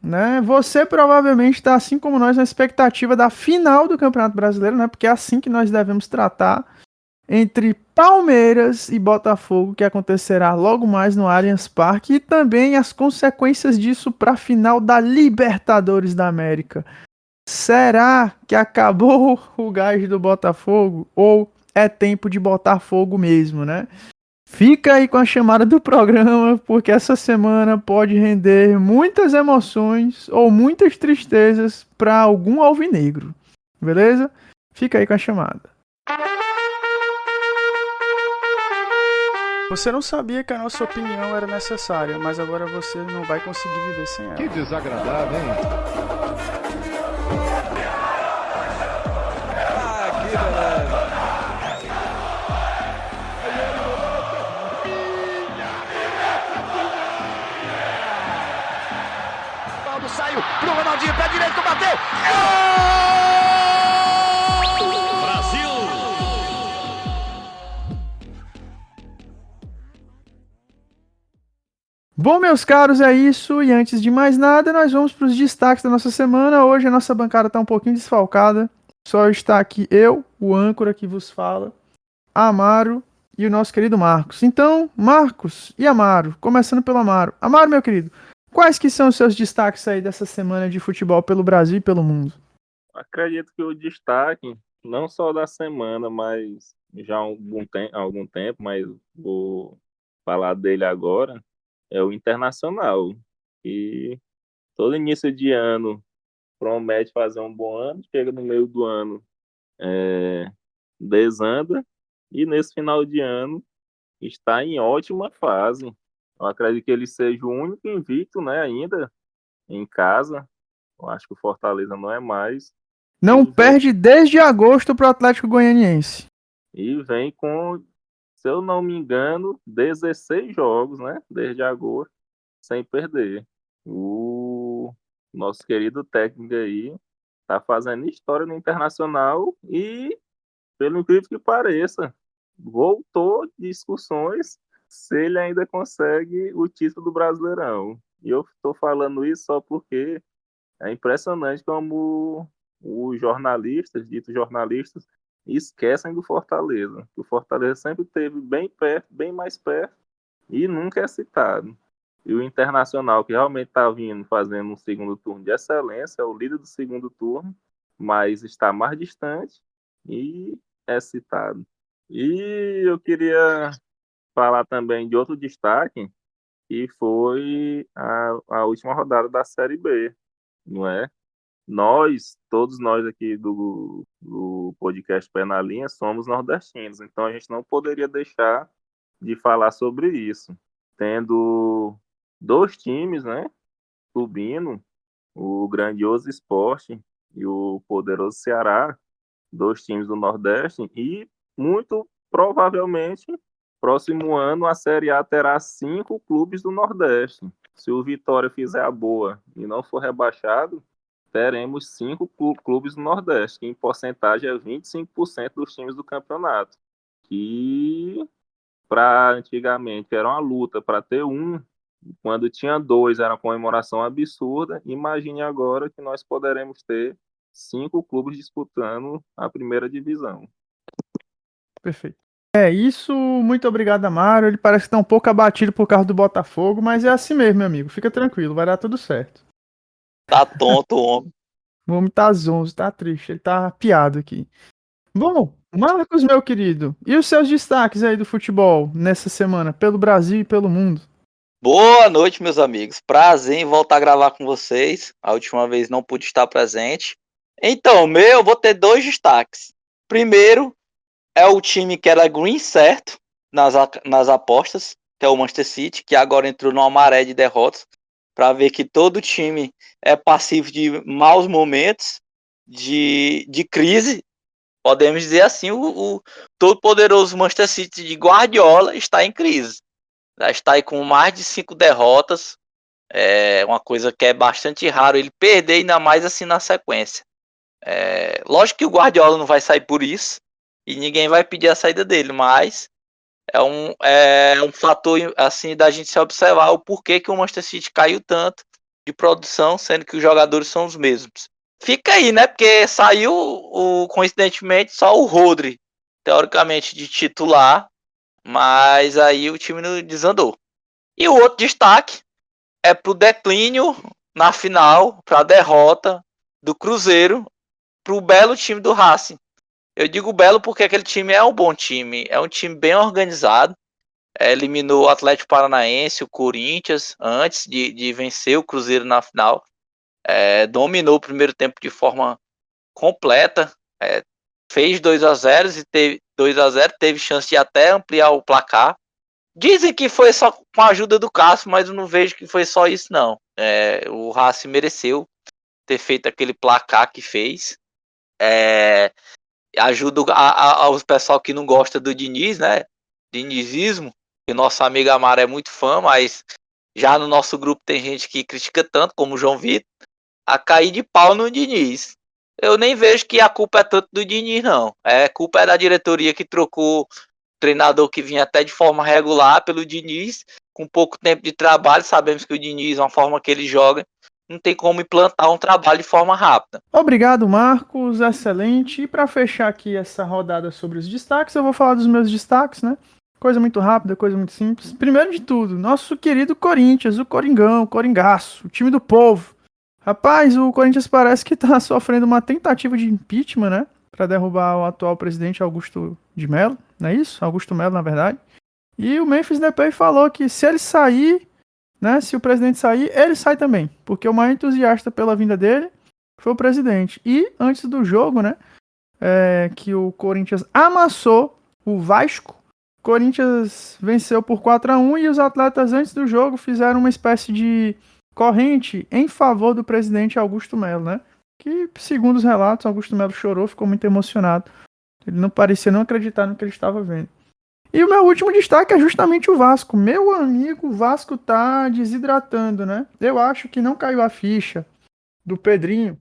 né? Você provavelmente está, assim como nós, na expectativa da final do Campeonato Brasileiro, né? Porque é assim que nós devemos tratar entre Palmeiras e Botafogo, que acontecerá logo mais no Allianz Parque, e também as consequências disso para a final da Libertadores da América. Será que acabou o gás do Botafogo ou é tempo de botar fogo mesmo, né? Fica aí com a chamada do programa, porque essa semana pode render muitas emoções ou muitas tristezas para algum alvinegro. Beleza? Fica aí com a chamada. Você não sabia que a nossa opinião era necessária, mas agora você não vai conseguir viver sem ela. Que desagradável, hein? Ah, que beleza. Ronaldo saiu pro Ronaldinho, pé direito, bateu. Gol! Brasil! Bom, meus caros, é isso. E antes de mais nada, nós vamos para os destaques da nossa semana. Hoje a nossa bancada está um pouquinho desfalcada. Só está aqui eu, o âncora que vos fala, Amaro e o nosso querido Marcos. Então, Marcos e Amaro, começando pelo Amaro. Amaro, meu querido, quais que são os seus destaques aí dessa semana de futebol pelo Brasil e pelo mundo? Acredito que o destaque, não só da semana, mas já há algum tempo, mas vou falar dele agora, é o Internacional. E todo início de ano promete fazer um bom ano, chega no meio do ano, é, desanda, e nesse final de ano está em ótima fase. Eu acredito que ele seja o único invicto, né, ainda em casa. Eu acho que o Fortaleza não é mais. Não E vem perde desde agosto para o Atlético Goianiense. E vem com, se eu não me engano, 16 jogos, né? Desde agosto, sem perder. O nosso querido técnico aí tá fazendo história no Internacional e, pelo incrível que pareça, voltou discussões se ele ainda consegue o título do Brasileirão. E eu estou falando isso só porque é impressionante como os jornalistas, ditos jornalistas, esquecem do Fortaleza. O Fortaleza sempre esteve bem perto, bem mais perto, e nunca é citado. E o Internacional, que realmente está vindo fazendo um segundo turno de excelência, é o líder do segundo turno, mas está mais distante e é citado. E eu queria falar também de outro destaque, que foi a última rodada da Série B, não é? Todos nós aqui do podcast Pé na Linha, somos nordestinos, então a gente não poderia deixar de falar sobre isso. Tendo dois times, né, subindo, o grandioso Sport e o poderoso Ceará, dois times do Nordeste, e muito provavelmente, próximo ano, a Série A terá 5 clubes do Nordeste. Se o Vitória fizer a boa e não for rebaixado, teremos 5 clubes no Nordeste, que em porcentagem é 25% dos times do campeonato. Que para antigamente era uma luta para ter um, quando tinha dois era uma comemoração absurda. Imagine agora que nós poderemos ter 5 clubes disputando a primeira divisão. Perfeito. É isso, muito obrigado, Amaro. Ele parece que tá um pouco abatido por causa do Botafogo, mas é assim mesmo, meu amigo. Fica tranquilo, vai dar tudo certo. Tá tonto o homem. O homem tá zonzo, tá triste, ele tá piado aqui. Bom, Marcos, meu querido, e os seus destaques aí do futebol nessa semana, pelo Brasil e pelo mundo? Boa noite, meus amigos. Prazer em voltar a gravar com vocês. A última vez não pude estar presente. Então, eu vou ter dois destaques. Primeiro é o time que era green certo nas apostas, que é o Manchester City, que agora entrou numa maré de derrotas, para ver que todo time é passivo de maus momentos, de crise. Podemos dizer assim, o todo-poderoso Manchester City de Guardiola está em crise. Já está aí com mais de 5 derrotas. É uma coisa que é bastante raro ele perder, ainda mais assim na sequência. Lógico que o Guardiola não vai sair por isso. E ninguém vai pedir a saída dele. Mas é um fator assim da gente se observar o porquê que o Manchester City caiu tanto. de produção, sendo que os jogadores são os mesmos. Fica aí, né? Porque saiu, coincidentemente, só o Rodri, teoricamente, de titular, mas aí o time não desandou. E o outro destaque é pro declínio na final, pra derrota do Cruzeiro, pro belo time do Racing. Eu digo belo porque aquele time é um bom time, é um time bem organizado. Eliminou o Atlético Paranaense, o Corinthians, antes de vencer o Cruzeiro na final. Dominou o primeiro tempo de forma completa. Fez 2-0 e teve 2-0, teve chance de até ampliar o placar. Dizem que foi só com a ajuda do Cássio, mas eu não vejo que foi só isso, não. O Racing mereceu ter feito aquele placar que fez. Ajuda aos pessoal que não gosta do Diniz, né? Dinizismo. E nosso amigo Amaro é muito fã, mas já no nosso grupo tem gente que critica tanto, como o João Vitor, a cair de pau no Diniz. Eu nem vejo que a culpa é tanto do Diniz, não. A culpa é da diretoria que trocou o treinador que vinha até de forma regular pelo Diniz, com pouco tempo de trabalho. Sabemos que o Diniz, uma forma que ele joga, não tem como implantar um trabalho de forma rápida. Obrigado, Marcos. Excelente. E para fechar aqui essa rodada sobre os destaques, eu vou falar dos meus destaques, né? Coisa muito rápida, coisa muito simples. Primeiro de tudo, nosso querido Corinthians, o Coringão, o Coringaço, o time do povo. Rapaz, o Corinthians parece que tá sofrendo uma tentativa de impeachment, né? Para derrubar o atual presidente Augusto de Mello, não é isso? Augusto Mello, na verdade. E o Memphis Depay falou que se ele sair, né? Se o presidente sair, ele sai também. Porque o mais entusiasta pela vinda dele foi o presidente. E antes do jogo, né? Que o Corinthians amassou o Vasco. O Corinthians venceu por 4-1 e os atletas antes do jogo fizeram uma espécie de corrente em favor do presidente Augusto Mello, né? Que, segundo os relatos, Augusto Mello chorou, ficou muito emocionado. Ele não parecia não acreditar no que ele estava vendo. E o meu último destaque é justamente o Vasco. Meu amigo, o Vasco tá desidratando, né? Eu acho que não caiu a ficha do Pedrinho.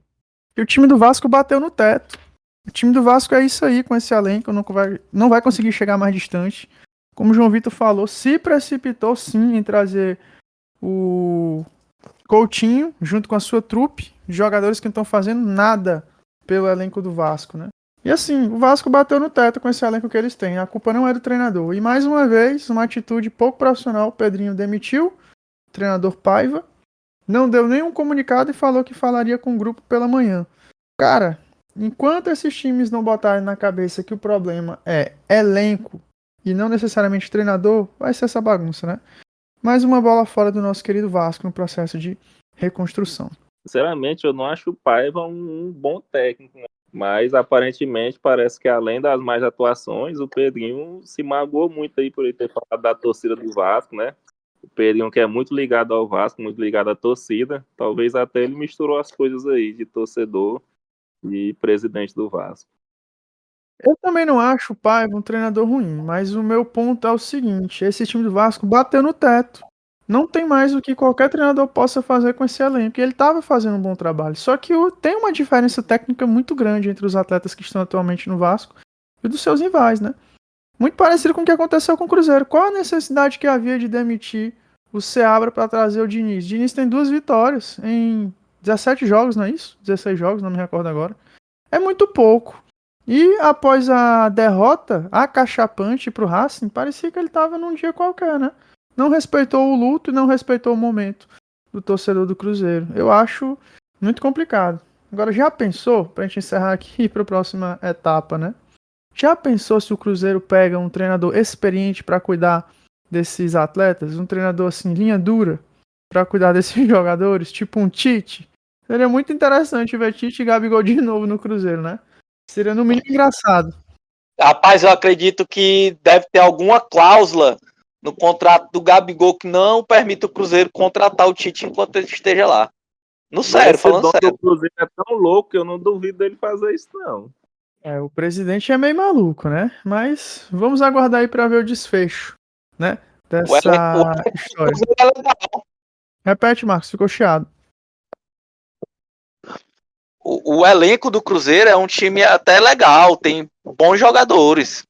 E o time do Vasco bateu no teto. O time do Vasco é isso aí, com esse elenco, não vai conseguir chegar mais distante. Como o João Vitor falou, se precipitou sim em trazer o Coutinho, junto com a sua trupe, de jogadores que não estão fazendo nada pelo elenco do Vasco, né? E assim, o Vasco bateu no teto com esse elenco que eles têm. A culpa não é do treinador. E mais uma vez, uma atitude pouco profissional, o Pedrinho demitiu o treinador Paiva, não deu nenhum comunicado e falou que falaria com o grupo pela manhã. Cara, enquanto esses times não botarem na cabeça que o problema é elenco e não necessariamente treinador, vai ser essa bagunça, né? Mais uma bola fora do nosso querido Vasco no processo de reconstrução. Sinceramente, eu não acho o Paiva um bom técnico, né? Mas aparentemente parece que além das mais atuações, o Pedrinho se magoou muito aí por ele ter falado da torcida do Vasco, né? O Pedrinho que é muito ligado ao Vasco, muito ligado à torcida, talvez até ele misturou as coisas aí de torcedor e presidente do Vasco. Eu também não acho o Paiva um treinador ruim, mas o meu ponto é o seguinte, esse time do Vasco bateu no teto. Não tem mais o que qualquer treinador possa fazer com esse elenco. E ele estava fazendo um bom trabalho. Só que tem uma diferença técnica muito grande entre os atletas que estão atualmente no Vasco e dos seus rivais, né? Muito parecido com o que aconteceu com o Cruzeiro. Qual a necessidade que havia de demitir o Seabra para trazer o Diniz? O Diniz tem 2 vitórias em 17 jogos, não é isso? 16 jogos, não me recordo agora. É muito pouco. E após a derrota acachapante para o Racing, parecia que ele estava num dia qualquer, né? Não respeitou o luto e não respeitou o momento do torcedor do Cruzeiro. Eu acho muito complicado. Agora, já pensou, pra gente encerrar aqui para a próxima etapa, né? Já pensou se o Cruzeiro pega um treinador experiente para cuidar desses atletas? Um treinador assim, linha dura, para cuidar desses jogadores? Tipo um Tite? Seria muito interessante ver Tite e Gabigol de novo no Cruzeiro, né? Seria no mínimo engraçado. Rapaz, eu acredito que deve ter alguma cláusula no contrato do Gabigol que não permite o Cruzeiro contratar o Tite enquanto ele esteja lá. No sério, falando sério. O Cruzeiro é tão louco que eu não duvido dele fazer isso, não. O presidente é meio maluco, né? Mas vamos aguardar aí para ver o desfecho, né? Dessa história. É legal. Repete, Marcos, ficou chiado. O elenco do Cruzeiro é um time até legal, tem bons jogadores.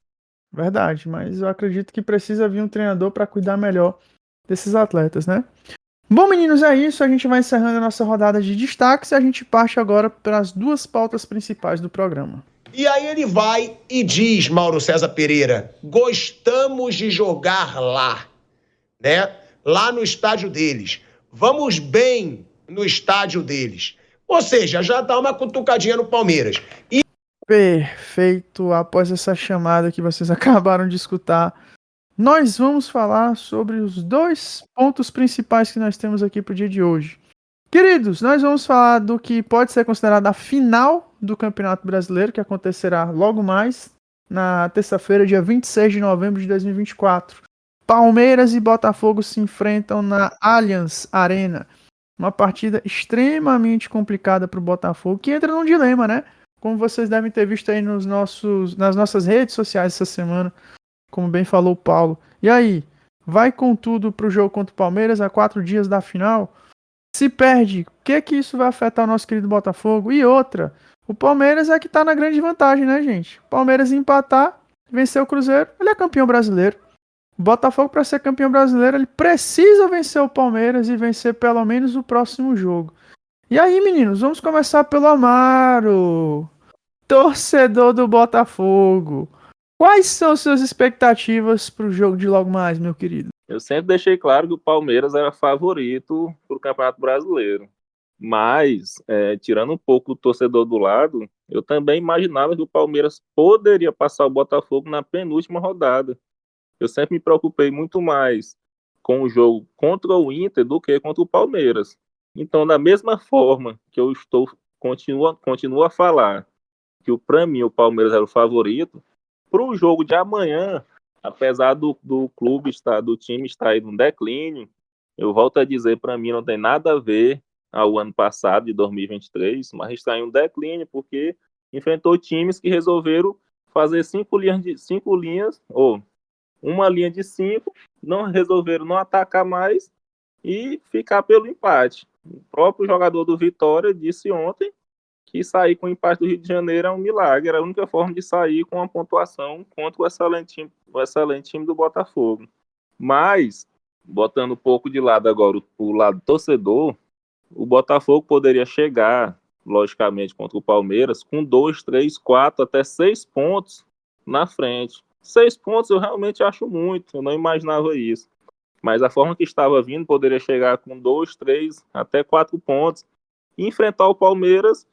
Verdade, mas eu acredito que precisa vir um treinador para cuidar melhor desses atletas, né? Bom, meninos, é isso. A gente vai encerrando a nossa rodada de destaques e a gente parte agora para as duas pautas principais do programa. E aí ele vai e diz, Mauro César Pereira, gostamos de jogar lá, né? Lá no estádio deles. Vamos bem no estádio deles. Ou seja, já dá uma cutucadinha no Palmeiras. E Perfeito. Após essa chamada que vocês acabaram de escutar, nós vamos falar sobre os dois pontos principais que nós temos aqui para o dia de hoje. Queridos, nós vamos falar do que pode ser considerado a final do Campeonato Brasileiro, que acontecerá logo mais, na terça-feira, dia 26 de novembro de 2024. Palmeiras e Botafogo se enfrentam na Allianz Arena. Uma partida extremamente complicada para o Botafogo, que entra num dilema, né? Como vocês devem ter visto aí nas nossas redes sociais essa semana, como bem falou o Paulo. E aí, vai com tudo para o jogo contra o Palmeiras a 4 dias da final? Se perde, o que isso vai afetar o nosso querido Botafogo? E outra, o Palmeiras é que tá na grande vantagem, né, gente? O Palmeiras empatar, vencer o Cruzeiro, ele é campeão brasileiro. O Botafogo, para ser campeão brasileiro, ele precisa vencer o Palmeiras e vencer pelo menos o próximo jogo. E aí, meninos, vamos começar pelo Amaro, torcedor do Botafogo. Quais são suas expectativas para o jogo de logo mais, meu querido? Eu sempre deixei claro que o Palmeiras era favorito para o Campeonato Brasileiro. Mas, tirando um pouco o torcedor do lado, eu também imaginava que o Palmeiras poderia passar o Botafogo na penúltima rodada. Eu sempre me preocupei muito mais com o jogo contra o Inter do que contra o Palmeiras. Então, da mesma forma que eu continuo a falar que para mim o Palmeiras era o favorito, para o jogo de amanhã, apesar do time estar aí num declínio, eu volto a dizer, para mim não tem nada a ver ao ano passado, de 2023, mas está em um declínio, porque enfrentou times que resolveram fazer uma linha de 5, não resolveram não atacar mais e ficar pelo empate. O próprio jogador do Vitória disse ontem que sair com o empate do Rio de Janeiro é um milagre, era a única forma de sair com uma pontuação contra o excelente time do Botafogo. Mas, botando um pouco de lado agora o lado torcedor, o Botafogo poderia chegar, logicamente, contra o Palmeiras com 2, 3, 4, até 6 pontos na frente. 6 pontos eu realmente acho muito, eu não imaginava isso. Mas a forma que estava vindo, poderia chegar com 2, 3, até 4 pontos e enfrentar o Palmeiras,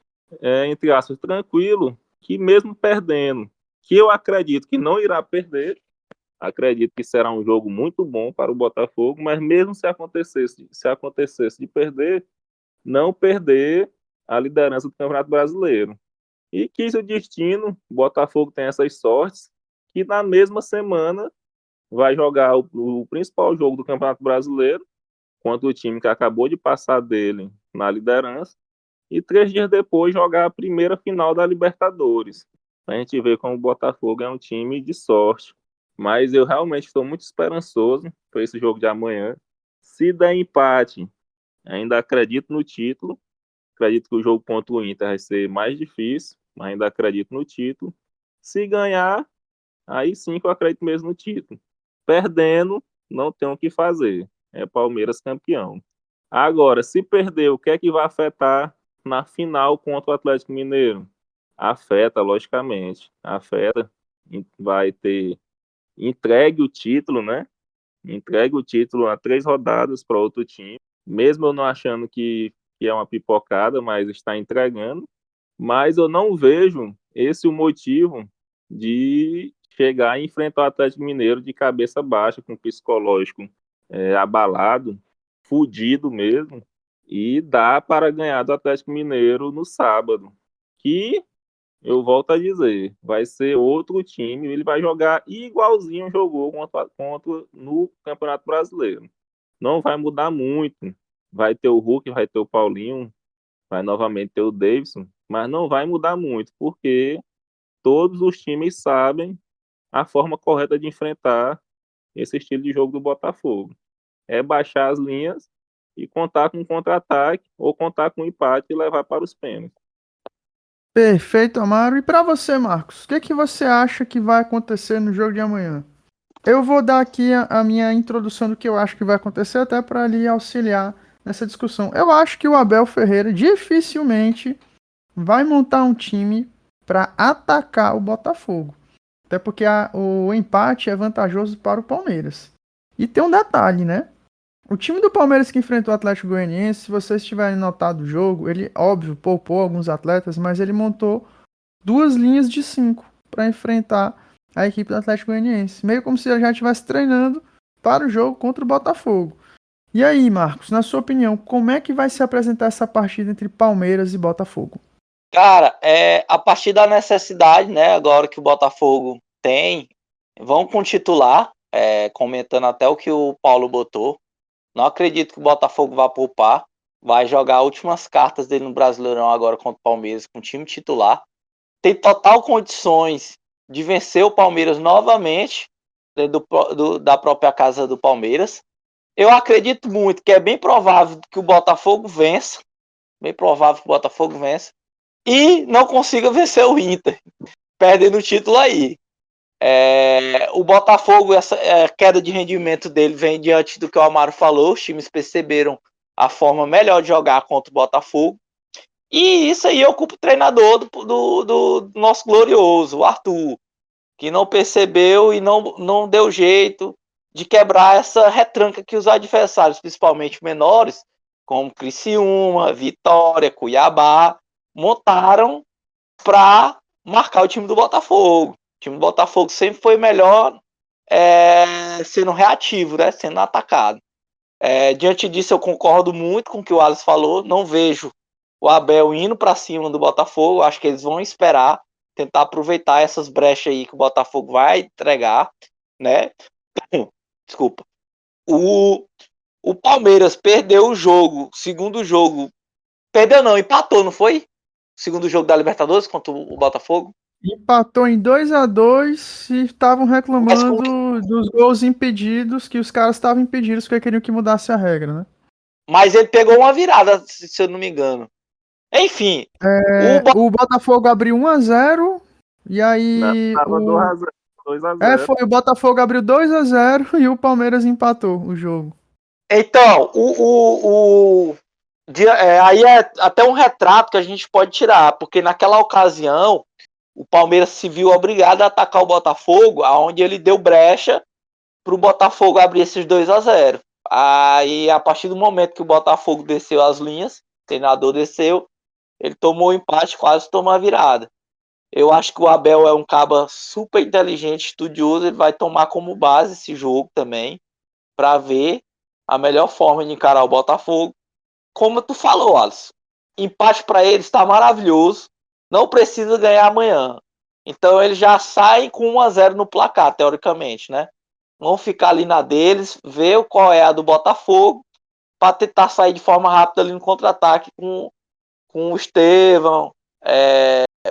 entre aspas, tranquilo, que mesmo perdendo, que eu acredito que não irá perder, acredito que será um jogo muito bom para o Botafogo, mas mesmo se acontecesse de perder, não perder a liderança do Campeonato Brasileiro. E quis o destino, o Botafogo tem essas sortes, que na mesma semana vai jogar o principal jogo do Campeonato Brasileiro contra o time que acabou de passar dele na liderança e 3 dias depois jogar a primeira final da Libertadores. A gente vê como o Botafogo é um time de sorte, mas eu realmente estou muito esperançoso para esse jogo de amanhã. Se der empate, ainda acredito no título, acredito que o jogo contra o Inter vai ser mais difícil, mas ainda acredito no título. Se ganhar, aí sim que eu acredito mesmo no título. Perdendo, não tem o que fazer. É Palmeiras campeão. Agora, se perder, o que é que vai afetar na final contra o Atlético Mineiro? Afeta, logicamente. Afeta. Vai ter entregue o título, né? Entregue o título a 3 rodadas para outro time. Mesmo eu não achando que é uma pipocada, mas está entregando. Mas eu não vejo esse o motivo de chegar e enfrentar o Atlético Mineiro de cabeça baixa, com o psicológico abalado, fudido mesmo, e dá para ganhar do Atlético Mineiro no sábado, que, eu volto a dizer, vai ser outro time, ele vai jogar igualzinho jogou contra no Campeonato Brasileiro. Não vai mudar muito, vai ter o Hulk, vai ter o Paulinho, vai novamente ter o Davidson, mas não vai mudar muito, porque todos os times sabem a forma correta de enfrentar esse estilo de jogo do Botafogo. É baixar as linhas e contar com um contra-ataque ou contar com um empate e levar para os pênaltis. Perfeito, Amaro. E para você, Marcos, o que você acha que vai acontecer no jogo de amanhã? Eu vou dar aqui a minha introdução do que eu acho que vai acontecer, até para ali auxiliar nessa discussão. Eu acho que o Abel Ferreira dificilmente vai montar um time para atacar o Botafogo. Até porque o empate é vantajoso para o Palmeiras. E tem um detalhe, né? O time do Palmeiras que enfrentou o Atlético Goianiense, se vocês tiverem notado o jogo, ele, óbvio, poupou alguns atletas, mas ele montou 2 linhas de 5 para enfrentar a equipe do Atlético Goianiense. Meio como se ele já estivesse treinando para o jogo contra o Botafogo. E aí, Marcos, na sua opinião, como é que vai se apresentar essa partida entre Palmeiras e Botafogo? Cara, a partir da necessidade, né, agora que o Botafogo tem, vão com titular, comentando até o que o Paulo botou. Não acredito que o Botafogo vá poupar. Vai jogar as últimas cartas dele no Brasileirão agora contra o Palmeiras com o time titular. Tem total condições de vencer o Palmeiras novamente dentro da própria casa do Palmeiras. Eu acredito muito que é bem provável que o Botafogo vença. Bem provável que o Botafogo vença. E não consiga vencer o Inter, perdendo o título aí. O Botafogo, essa queda de rendimento dele vem diante do que o Amaro falou. Os times perceberam a forma melhor de jogar contra o Botafogo. E isso aí ocupa o treinador do nosso glorioso, o Arthur, que não percebeu e não deu jeito de quebrar essa retranca que os adversários, principalmente menores, como Criciúma, Vitória, Cuiabá, montaram para marcar o time do Botafogo. O time do Botafogo sempre foi melhor sendo reativo, né? Sendo atacado. Diante disso, eu concordo muito com o que o Alisson falou. Não vejo o Abel indo para cima do Botafogo. Acho que eles vão esperar, tentar aproveitar essas brechas aí que o Botafogo vai entregar, né? Desculpa. O Palmeiras perdeu o jogo, segundo jogo. Perdeu não, empatou, não foi? Segundo jogo da Libertadores contra o Botafogo. Empatou em 2-2 e estavam reclamando dos gols impedidos, que os caras estavam impedidos porque queriam que mudasse a regra, né? Mas ele pegou uma virada, se eu não me engano. Enfim. O Botafogo abriu 1-0 e aí Tava 2-0. foi, o Botafogo abriu 2-0 e o Palmeiras empatou o jogo. Então, aí é até um retrato que a gente pode tirar, porque naquela ocasião o Palmeiras se viu obrigado a atacar o Botafogo, aonde ele deu brecha para o Botafogo abrir esses 2-0. Aí, a partir do momento que o Botafogo desceu as linhas, o treinador desceu, ele tomou o empate, quase tomou a virada. Eu acho que o Abel é um cara super inteligente, estudioso, ele vai tomar como base esse jogo também, para ver a melhor forma de encarar o Botafogo. Como tu falou, Alisson, empate para ele está maravilhoso, não precisa ganhar amanhã. Então eles já saem com 1-0 no placar, teoricamente, né? Vão ficar ali na deles, ver qual é a do Botafogo, para tentar sair de forma rápida ali no contra-ataque com o Estevão,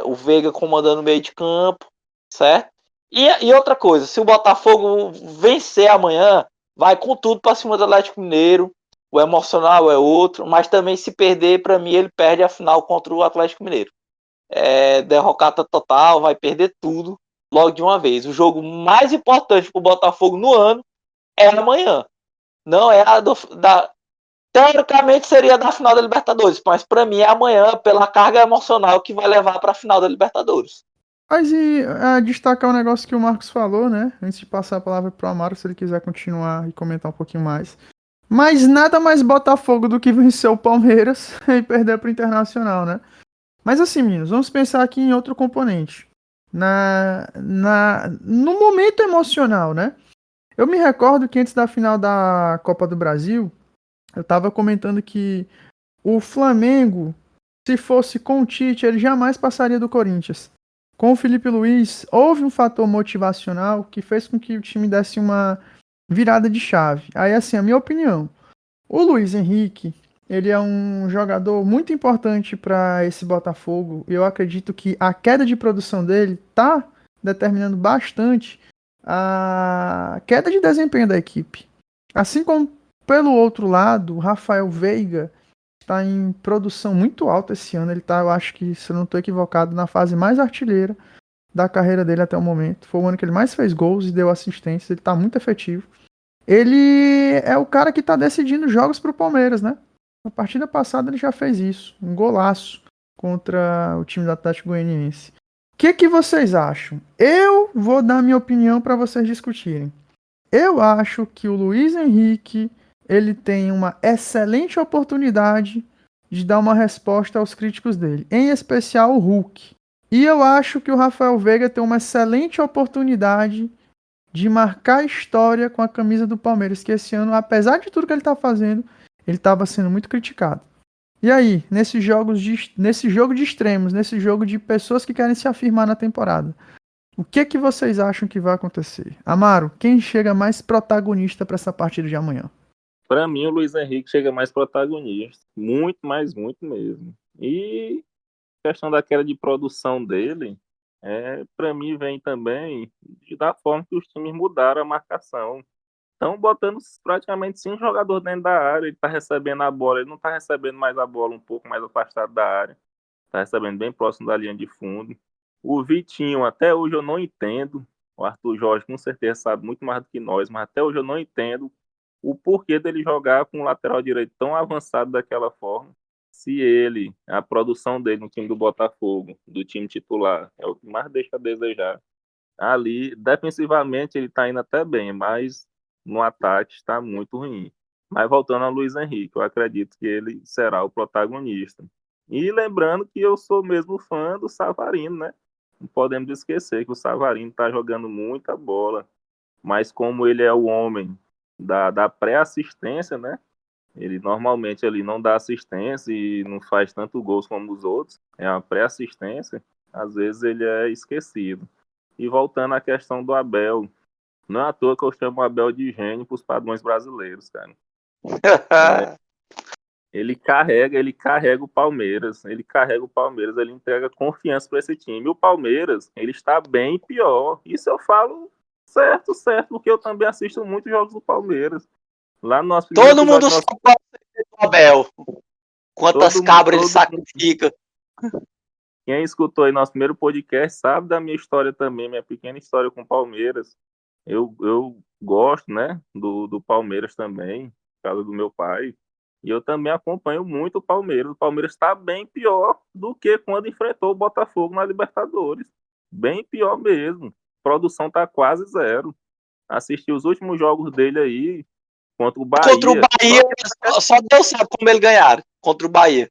o Veiga comandando o meio de campo, certo? E outra coisa, se o Botafogo vencer amanhã, vai com tudo para cima do Atlético Mineiro, o emocional é outro, mas também se perder, para mim, ele perde a final contra o Atlético Mineiro. Derrocata total, vai perder tudo logo de uma vez. O jogo mais importante para o Botafogo no ano é amanhã. Não é teoricamente seria da final da Libertadores, mas para mim é amanhã, pela carga emocional que vai levar para a final da Libertadores. Mas e destacar um negócio que o Marcos falou, né? Antes de passar a palavra pro Amaro, se ele quiser continuar e comentar um pouquinho mais. Mas nada mais Botafogo do que vencer o Palmeiras e perder pro Internacional, né? Mas assim, meninos, vamos pensar aqui em outro componente. No momento emocional, né? Eu me recordo que antes da final da Copa do Brasil, eu tava comentando que o Flamengo, se fosse com o Tite, ele jamais passaria do Corinthians. Com o Felipe Luiz, houve um fator motivacional que fez com que o time desse uma virada de chave. Aí, assim, a minha opinião. O Luiz Henrique, ele é um jogador muito importante para esse Botafogo. Eu acredito que a queda de produção dele tá determinando bastante a queda de desempenho da equipe. Assim como, pelo outro lado, o Rafael Veiga está em produção muito alta esse ano. Ele tá, eu acho que, se eu não estou equivocado, na fase mais artilheira da carreira dele até o momento. Foi o ano que ele mais fez gols e deu assistência. Ele está muito efetivo. Ele é o cara que está decidindo jogos para o Palmeiras, né? Na partida passada ele já fez isso, um golaço contra o time do Atlético Goianiense. O que vocês acham? Eu vou dar minha opinião para vocês discutirem. Eu acho que o Luiz Henrique ele tem uma excelente oportunidade de dar uma resposta aos críticos dele, em especial o Hulk. E eu acho que o Rafael Veiga tem uma excelente oportunidade de marcar história com a camisa do Palmeiras, que esse ano, apesar de tudo que ele está fazendo, ele estava sendo muito criticado. E aí, nesse jogo de extremos, nesse jogo de pessoas que querem se afirmar na temporada, o que vocês acham que vai acontecer? Amaro, quem chega mais protagonista para essa partida de amanhã? Para mim, o Luiz Henrique chega mais protagonista. Muito, mais muito mesmo. E a questão da queda de produção dele, para mim, vem também da forma que os times mudaram a marcação. Estão botando praticamente 5 jogadores dentro da área. Ele está recebendo a bola, ele não está recebendo mais a bola um pouco mais afastado da área. Está recebendo bem próximo da linha de fundo. O Vitinho, até hoje eu não entendo. O Arthur Jorge com certeza sabe muito mais do que nós, mas até hoje eu não entendo o porquê dele jogar com o lateral direito tão avançado daquela forma. Se ele, a produção dele no time do Botafogo, do time titular, é o que mais deixa a desejar. Ali, defensivamente, ele está indo até bem, mas no ataque está muito ruim. Mas voltando a Luiz Henrique, eu acredito que ele será o protagonista. E lembrando que eu sou mesmo fã do Savarino, né? Não podemos esquecer que o Savarino está jogando muita bola, mas como ele é o homem da pré-assistência, né? Ele normalmente ali não dá assistência e não faz tanto gols como os outros, é uma pré-assistência, às vezes ele é esquecido. E voltando à questão do Abel, não é à toa que eu chamo o Abel de gênio para os padrões brasileiros, cara. Ele carrega o Palmeiras, ele entrega confiança para esse time. E o Palmeiras, ele está bem pior. Isso eu falo certo, porque eu também assisto muitos jogos do Palmeiras. Lá no nosso Todo mundo sabe qual é o Abel. Quantas cabras ele sacrifica. Quem escutou aí nosso primeiro podcast sabe da minha história também, minha pequena história com o Palmeiras. Eu gosto, né, do Palmeiras também, por causa do meu pai. E eu também acompanho muito o Palmeiras. O Palmeiras está bem pior do que quando enfrentou o Botafogo na Libertadores. Bem pior mesmo. A produção está quase zero. Assisti os últimos jogos dele aí, contra o Bahia. Contra o Bahia, só Deus sabe como eles ganharam. Contra o Bahia.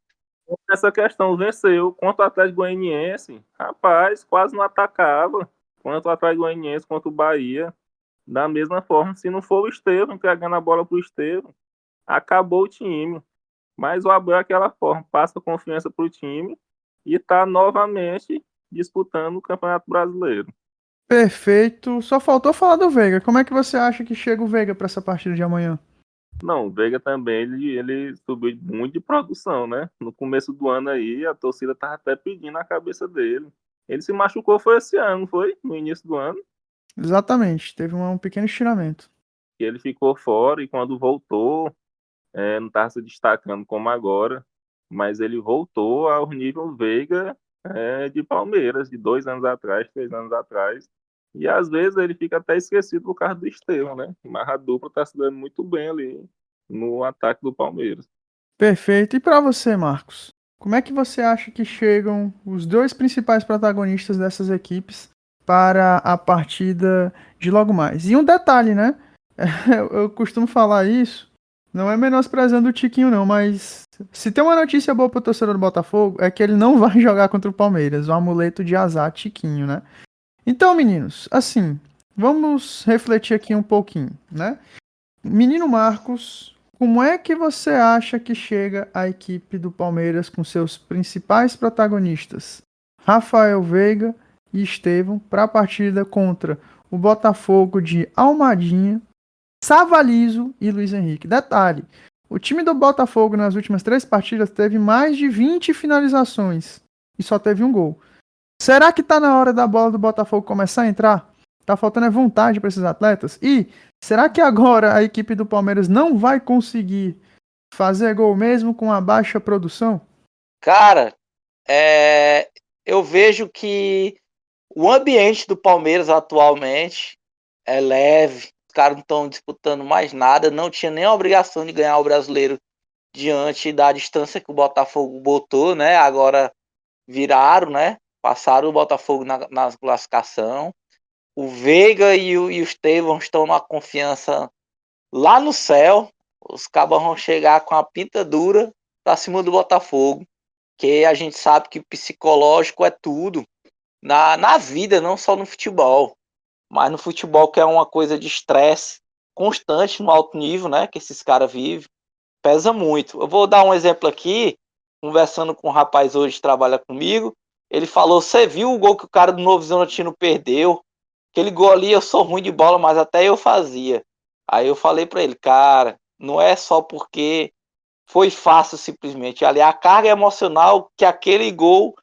Essa questão venceu contra o Atlético Goianiense, rapaz, quase não atacava. Contra o Atlético Goianiense, contra o Bahia, da mesma forma, se não for o Estevão entregando a bola pro Estevão, acabou o time. Mas o Abel é aquela forma, passa confiança pro time e tá novamente disputando o Campeonato Brasileiro. Perfeito. Só faltou falar do Veiga. Como é que você acha que chega o Veiga para essa partida de amanhã? Não, o Veiga também, ele subiu muito de produção, né? No começo do ano aí, a torcida tava até pedindo a cabeça dele. Ele se machucou, foi esse ano, foi? No início do ano. Exatamente. Teve um pequeno estiramento. E ele ficou fora e quando voltou, não estava se destacando como agora, mas ele voltou ao nível Veiga de Palmeiras, de 2 anos atrás, 3 anos atrás. E às vezes ele fica até esquecido por causa do Estevão, né? Mas a dupla está se dando muito bem ali no ataque do Palmeiras. Perfeito. E para você, Marcos? Como é que você acha que chegam os dois principais protagonistas dessas equipes para a partida de logo mais? E um detalhe, né? Eu costumo falar isso, não é menosprezando o Tiquinho não, mas se tem uma notícia boa pro torcedor do Botafogo é que ele não vai jogar contra o Palmeiras, o amuleto de azar Tiquinho, né? Então, meninos, assim, vamos refletir aqui um pouquinho, né? Menino Marcos, como é que você acha que chega a equipe do Palmeiras com seus principais protagonistas, Rafael Veiga e Estevão, para a partida contra o Botafogo de Almadinha, Savalizo e Luiz Henrique? Detalhe, o time do Botafogo nas últimas 3 partidas teve mais de 20 finalizações e só teve um gol. Será que tá na hora da bola do Botafogo começar a entrar? Tá faltando vontade para esses atletas? E será que agora a equipe do Palmeiras não vai conseguir fazer gol mesmo com a baixa produção? Cara, eu vejo que o ambiente do Palmeiras atualmente é leve. Os caras não estão disputando mais nada. Não tinha nem a obrigação de ganhar o Brasileiro diante da distância que o Botafogo botou, né? Agora viraram, né? Passaram o Botafogo na classificação. O Veiga e o Estevão estão numa confiança lá no céu. Os cabas vão chegar com a pinta dura pra cima do Botafogo. Que a gente sabe que o psicológico é tudo. Na vida, não só no futebol. Mas no futebol, que é uma coisa de estresse constante no alto nível, né? Que esses caras vivem. Pesa muito. Eu vou dar um exemplo aqui. Conversando com um rapaz hoje que trabalha comigo. Ele falou: você viu o gol que o cara do Novo Horizontino perdeu? Aquele gol ali, eu sou ruim de bola, mas até eu fazia. Aí eu falei pra ele: cara, não é só porque foi fácil simplesmente. Ali a carga emocional que aquele gol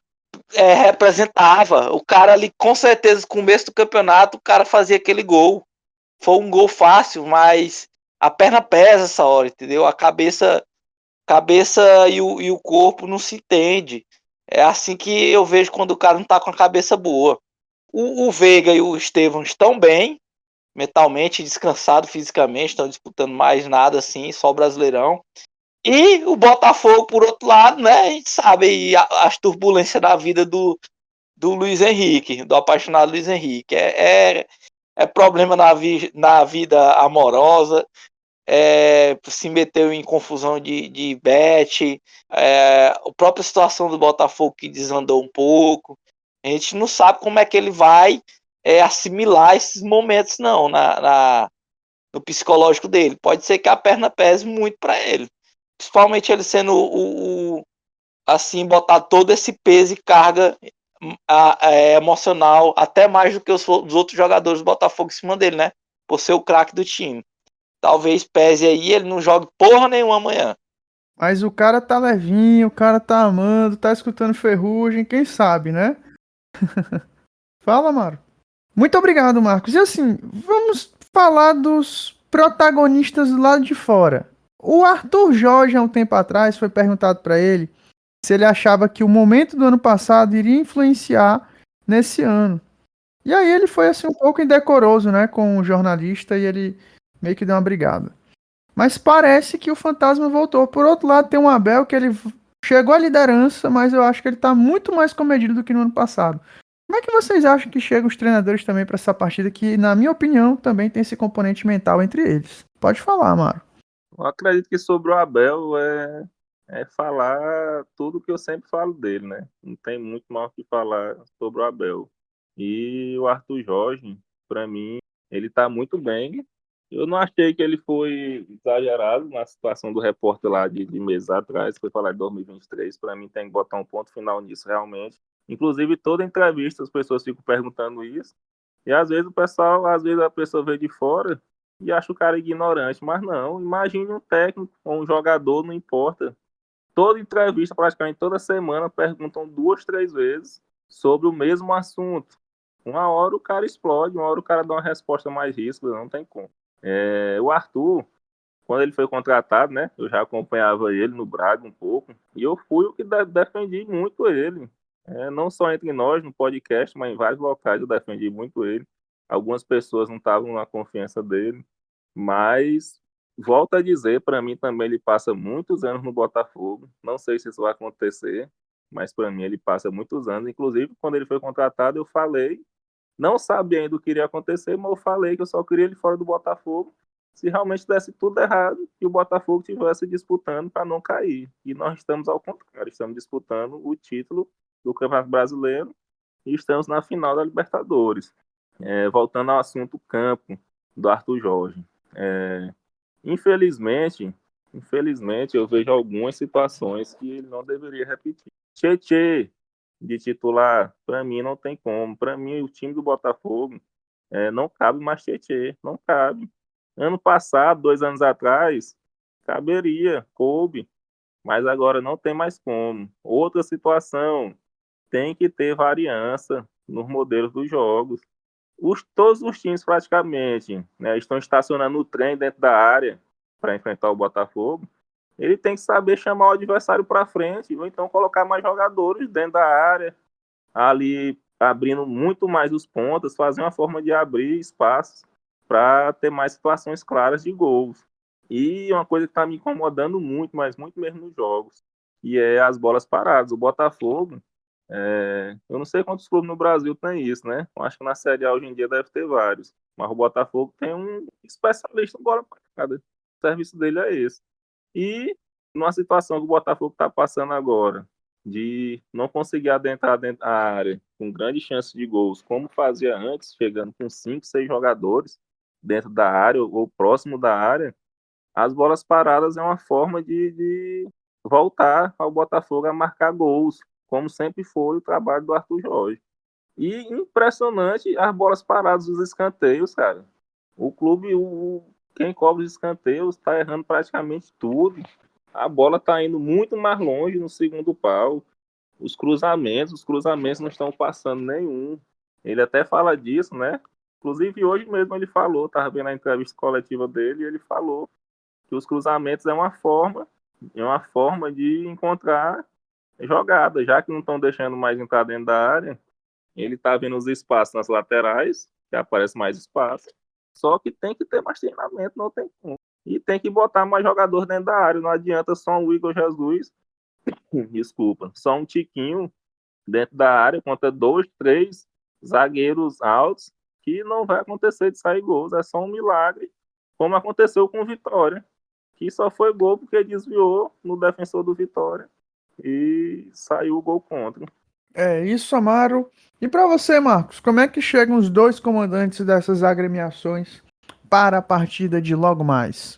representava. O cara ali, com certeza, no começo do campeonato, o cara fazia aquele gol. Foi um gol fácil, mas a perna pesa essa hora, entendeu? A cabeça e o corpo não se entende. É assim que eu vejo quando o cara não tá com a cabeça boa. O Veiga e o Estevão estão bem, mentalmente, descansados fisicamente, estão disputando mais nada assim, só o Brasileirão. E o Botafogo, por outro lado, né? A gente sabe aí as turbulências da vida do Luiz Henrique, do apaixonado Luiz Henrique. É problema na vida amorosa, se meteu em confusão de bet, a própria situação do Botafogo que desandou um pouco. A gente não sabe como é que ele vai assimilar esses momentos, não, no psicológico dele. Pode ser que a perna pese muito para ele. Principalmente ele sendo assim, botar todo esse peso e carga emocional, até mais do que os outros jogadores do Botafogo em cima dele, né? Por ser o craque do time. Talvez pese aí, ele não jogue porra nenhuma amanhã. Mas o cara tá levinho, o cara tá amando, tá escutando Ferrugem, quem sabe, né? Fala, Maro. Muito obrigado, Marcos. E assim, vamos falar dos protagonistas do lado de fora. O Arthur Jorge, há um tempo atrás, foi perguntado para ele se ele achava que o momento do ano passado iria influenciar nesse ano. E aí ele foi assim um pouco indecoroso, né, com o jornalista e ele meio que deu uma brigada. Mas parece que o fantasma voltou. Por outro lado, tem um Abel que ele chegou à liderança, mas eu acho que ele tá muito mais comedido do que no ano passado. Como é que vocês acham que chegam os treinadores também para essa partida que, na minha opinião, também tem esse componente mental entre eles? Pode falar, Mário. Eu acredito que sobre o Abel é falar tudo que eu sempre falo dele, né? Não tem muito mal o que falar sobre o Abel. E o Arthur Jorge, para mim, ele tá muito bem. Eu não achei que ele foi exagerado na situação do repórter lá de meses atrás, foi falar de 2023. Para mim, tem que botar um ponto final nisso, realmente. Inclusive, toda entrevista as pessoas ficam perguntando isso. E às vezes a pessoa vê de fora e acha o cara ignorante. Mas não, imagine um técnico ou um jogador, não importa. Toda entrevista, praticamente toda semana, perguntam 2, 3 vezes sobre o mesmo assunto. Uma hora o cara explode, uma hora o cara dá uma resposta mais ríspida, não tem como. O Arthur, quando ele foi contratado, né? Eu já acompanhava ele no Braga um pouco, e eu fui o que defendi muito ele. Não só entre nós, no podcast, mas em vários locais eu defendi muito ele. Algumas pessoas não estavam na confiança dele, mas volto a dizer, para mim também ele passa muitos anos no Botafogo. Não sei se isso vai acontecer, mas para mim ele passa muitos anos. Inclusive, quando ele foi contratado, eu falei, não sabia ainda o que iria acontecer, mas eu falei que eu só queria ele fora do Botafogo se realmente desse tudo errado e o Botafogo estivesse disputando para não cair. E nós estamos ao contrário, estamos disputando o título do Campeonato Brasileiro e estamos na final da Libertadores. Voltando ao assunto campo do Arthur Jorge. Infelizmente, eu vejo algumas situações que ele não deveria repetir. Tietê, de titular, para mim não tem como. Para mim, o time do Botafogo não cabe mais Tietê, não cabe. Ano passado, 2 anos atrás, caberia, coube, mas agora não tem mais como. Outra situação, tem que ter variância nos modelos dos jogos. Todos os times praticamente, né, estão estacionando o trem dentro da área para enfrentar o Botafogo. Ele tem que saber chamar o adversário para frente, ou então colocar mais jogadores dentro da área, ali abrindo muito mais os pontas, fazer uma forma de abrir espaços para ter mais situações claras de gols. E uma coisa que está me incomodando muito, mas muito mesmo nos jogos, e é as bolas paradas. O Botafogo, eu não sei quantos clubes no Brasil tem isso, né? Eu acho que na Série A hoje em dia deve ter vários. Mas o Botafogo tem um especialista em bola parada. O serviço dele é esse. E numa situação que o Botafogo está passando agora, de não conseguir adentrar dentro da área com grande chance de gols, como fazia antes, chegando com 5, 6 jogadores dentro da área ou próximo da área, as bolas paradas é uma forma de voltar ao Botafogo a marcar gols, como sempre foi o trabalho do Arthur Jorge. E impressionante as bolas paradas dos escanteios, cara. O clube, quem cobra os escanteios, está errando praticamente tudo. A bola está indo muito mais longe no segundo pau. Os cruzamentos não estão passando nenhum. Ele até fala disso, né? Inclusive hoje mesmo ele falou, estava vendo a entrevista coletiva dele, e ele falou que os cruzamentos é uma forma de encontrar jogada, já que não estão deixando mais entrar dentro da área. Ele está vendo os espaços nas laterais, que aparece mais espaço. Só que tem que ter mais treinamento, não tem como. E tem que botar mais jogador dentro da área. Não adianta só um Igor Jesus, desculpa, só um Tiquinho dentro da área contra 2, 3 zagueiros altos, que não vai acontecer de sair gols. É só um milagre, como aconteceu com o Vitória, que só foi gol porque desviou no defensor do Vitória e saiu o gol contra. É isso, Amaro. E para você, Marcos, como é que chegam os dois comandantes dessas agremiações para a partida de logo mais?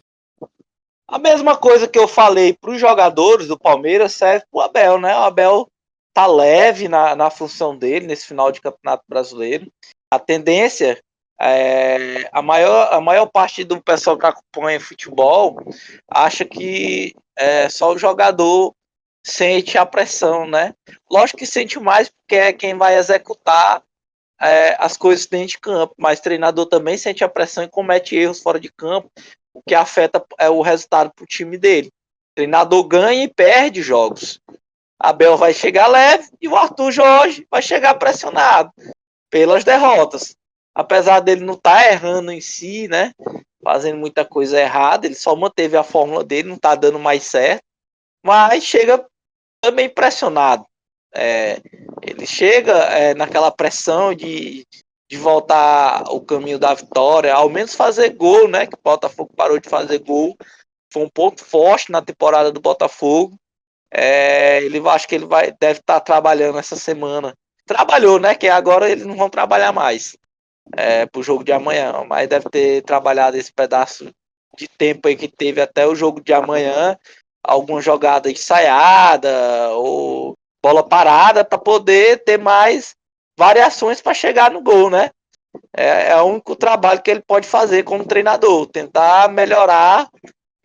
A mesma coisa que eu falei para os jogadores do Palmeiras serve para o Abel, né? O Abel tá leve na função dele nesse final de Campeonato Brasileiro. A tendência a maior parte do pessoal que acompanha futebol acha que só o jogador sente a pressão, né? Lógico que sente mais porque é quem vai executar as coisas dentro de campo, mas o treinador também sente a pressão e comete erros fora de campo, o que afeta o resultado para o time dele. O treinador ganha e perde jogos. Abel vai chegar leve e o Arthur Jorge vai chegar pressionado pelas derrotas. Apesar dele não estar errando em si, né? Fazendo muita coisa errada, ele só manteve a fórmula dele, não está dando mais certo, mas chega também pressionado. Ele chega naquela pressão de voltar o caminho da vitória, ao menos fazer gol, né? Que o Botafogo parou de fazer gol. Foi um ponto forte na temporada do Botafogo. Acho que ele deve estar trabalhando essa semana. Trabalhou, né? Que agora eles não vão trabalhar mais pro jogo de amanhã, mas deve ter trabalhado esse pedaço de tempo aí que teve até o jogo de amanhã, alguma jogada ensaiada ou bola parada para poder ter mais variações para chegar no gol, né? É o único trabalho que ele pode fazer como treinador, tentar melhorar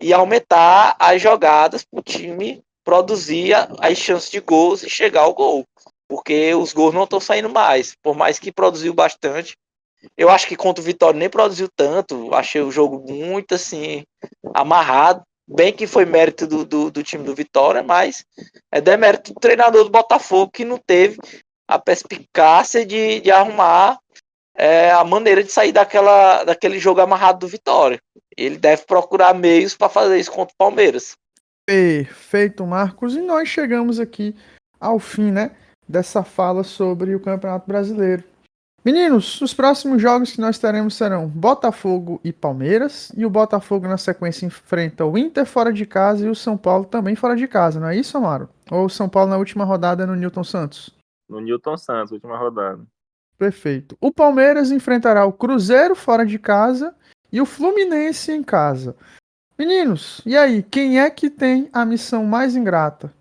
e aumentar as jogadas para o time produzir as chances de gols e chegar ao gol, porque os gols não estão saindo mais, por mais que produziu bastante. Eu acho que contra o Vitória nem produziu tanto, achei o jogo muito assim amarrado, bem que foi mérito do time do Vitória, mas é demérito do treinador do Botafogo que não teve a perspicácia de arrumar a maneira de sair daquele jogo amarrado do Vitória. Ele deve procurar meios para fazer isso contra o Palmeiras. Perfeito, Marcos. E nós chegamos aqui ao fim, né, dessa fala sobre o Campeonato Brasileiro. Meninos, os próximos jogos que nós teremos serão Botafogo e Palmeiras. E o Botafogo, na sequência, enfrenta o Inter fora de casa e o São Paulo também fora de casa, não é isso, Amaro? Ou o São Paulo na última rodada no Newton Santos? No Newton Santos, última rodada. Perfeito. O Palmeiras enfrentará o Cruzeiro fora de casa e o Fluminense em casa. Meninos, e aí, quem é que tem a missão mais ingrata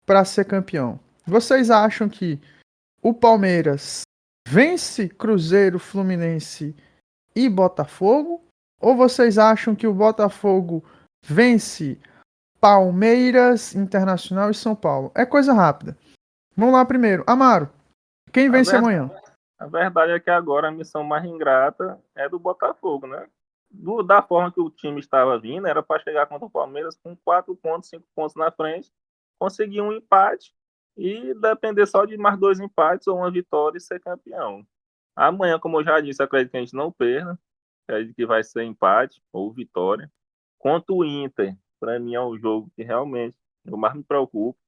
para ser campeão? Vocês acham que o Palmeiras vence Cruzeiro, Fluminense e Botafogo? Ou vocês acham que o Botafogo vence Palmeiras, Internacional e São Paulo? É coisa rápida. Vamos lá primeiro. Amaro, quem vence amanhã? A verdade é que agora a missão mais ingrata é do Botafogo, né? Da forma que o time estava vindo, era para chegar contra o Palmeiras com 4 pontos, 5 pontos na frente, conseguir um empate e depender só de mais 2 empates ou uma vitória e ser campeão. Amanhã, como eu já disse, acredito que a gente não perda, acredito que vai ser empate ou vitória. Contra o Inter, para mim é um jogo que realmente eu mais me preocupo.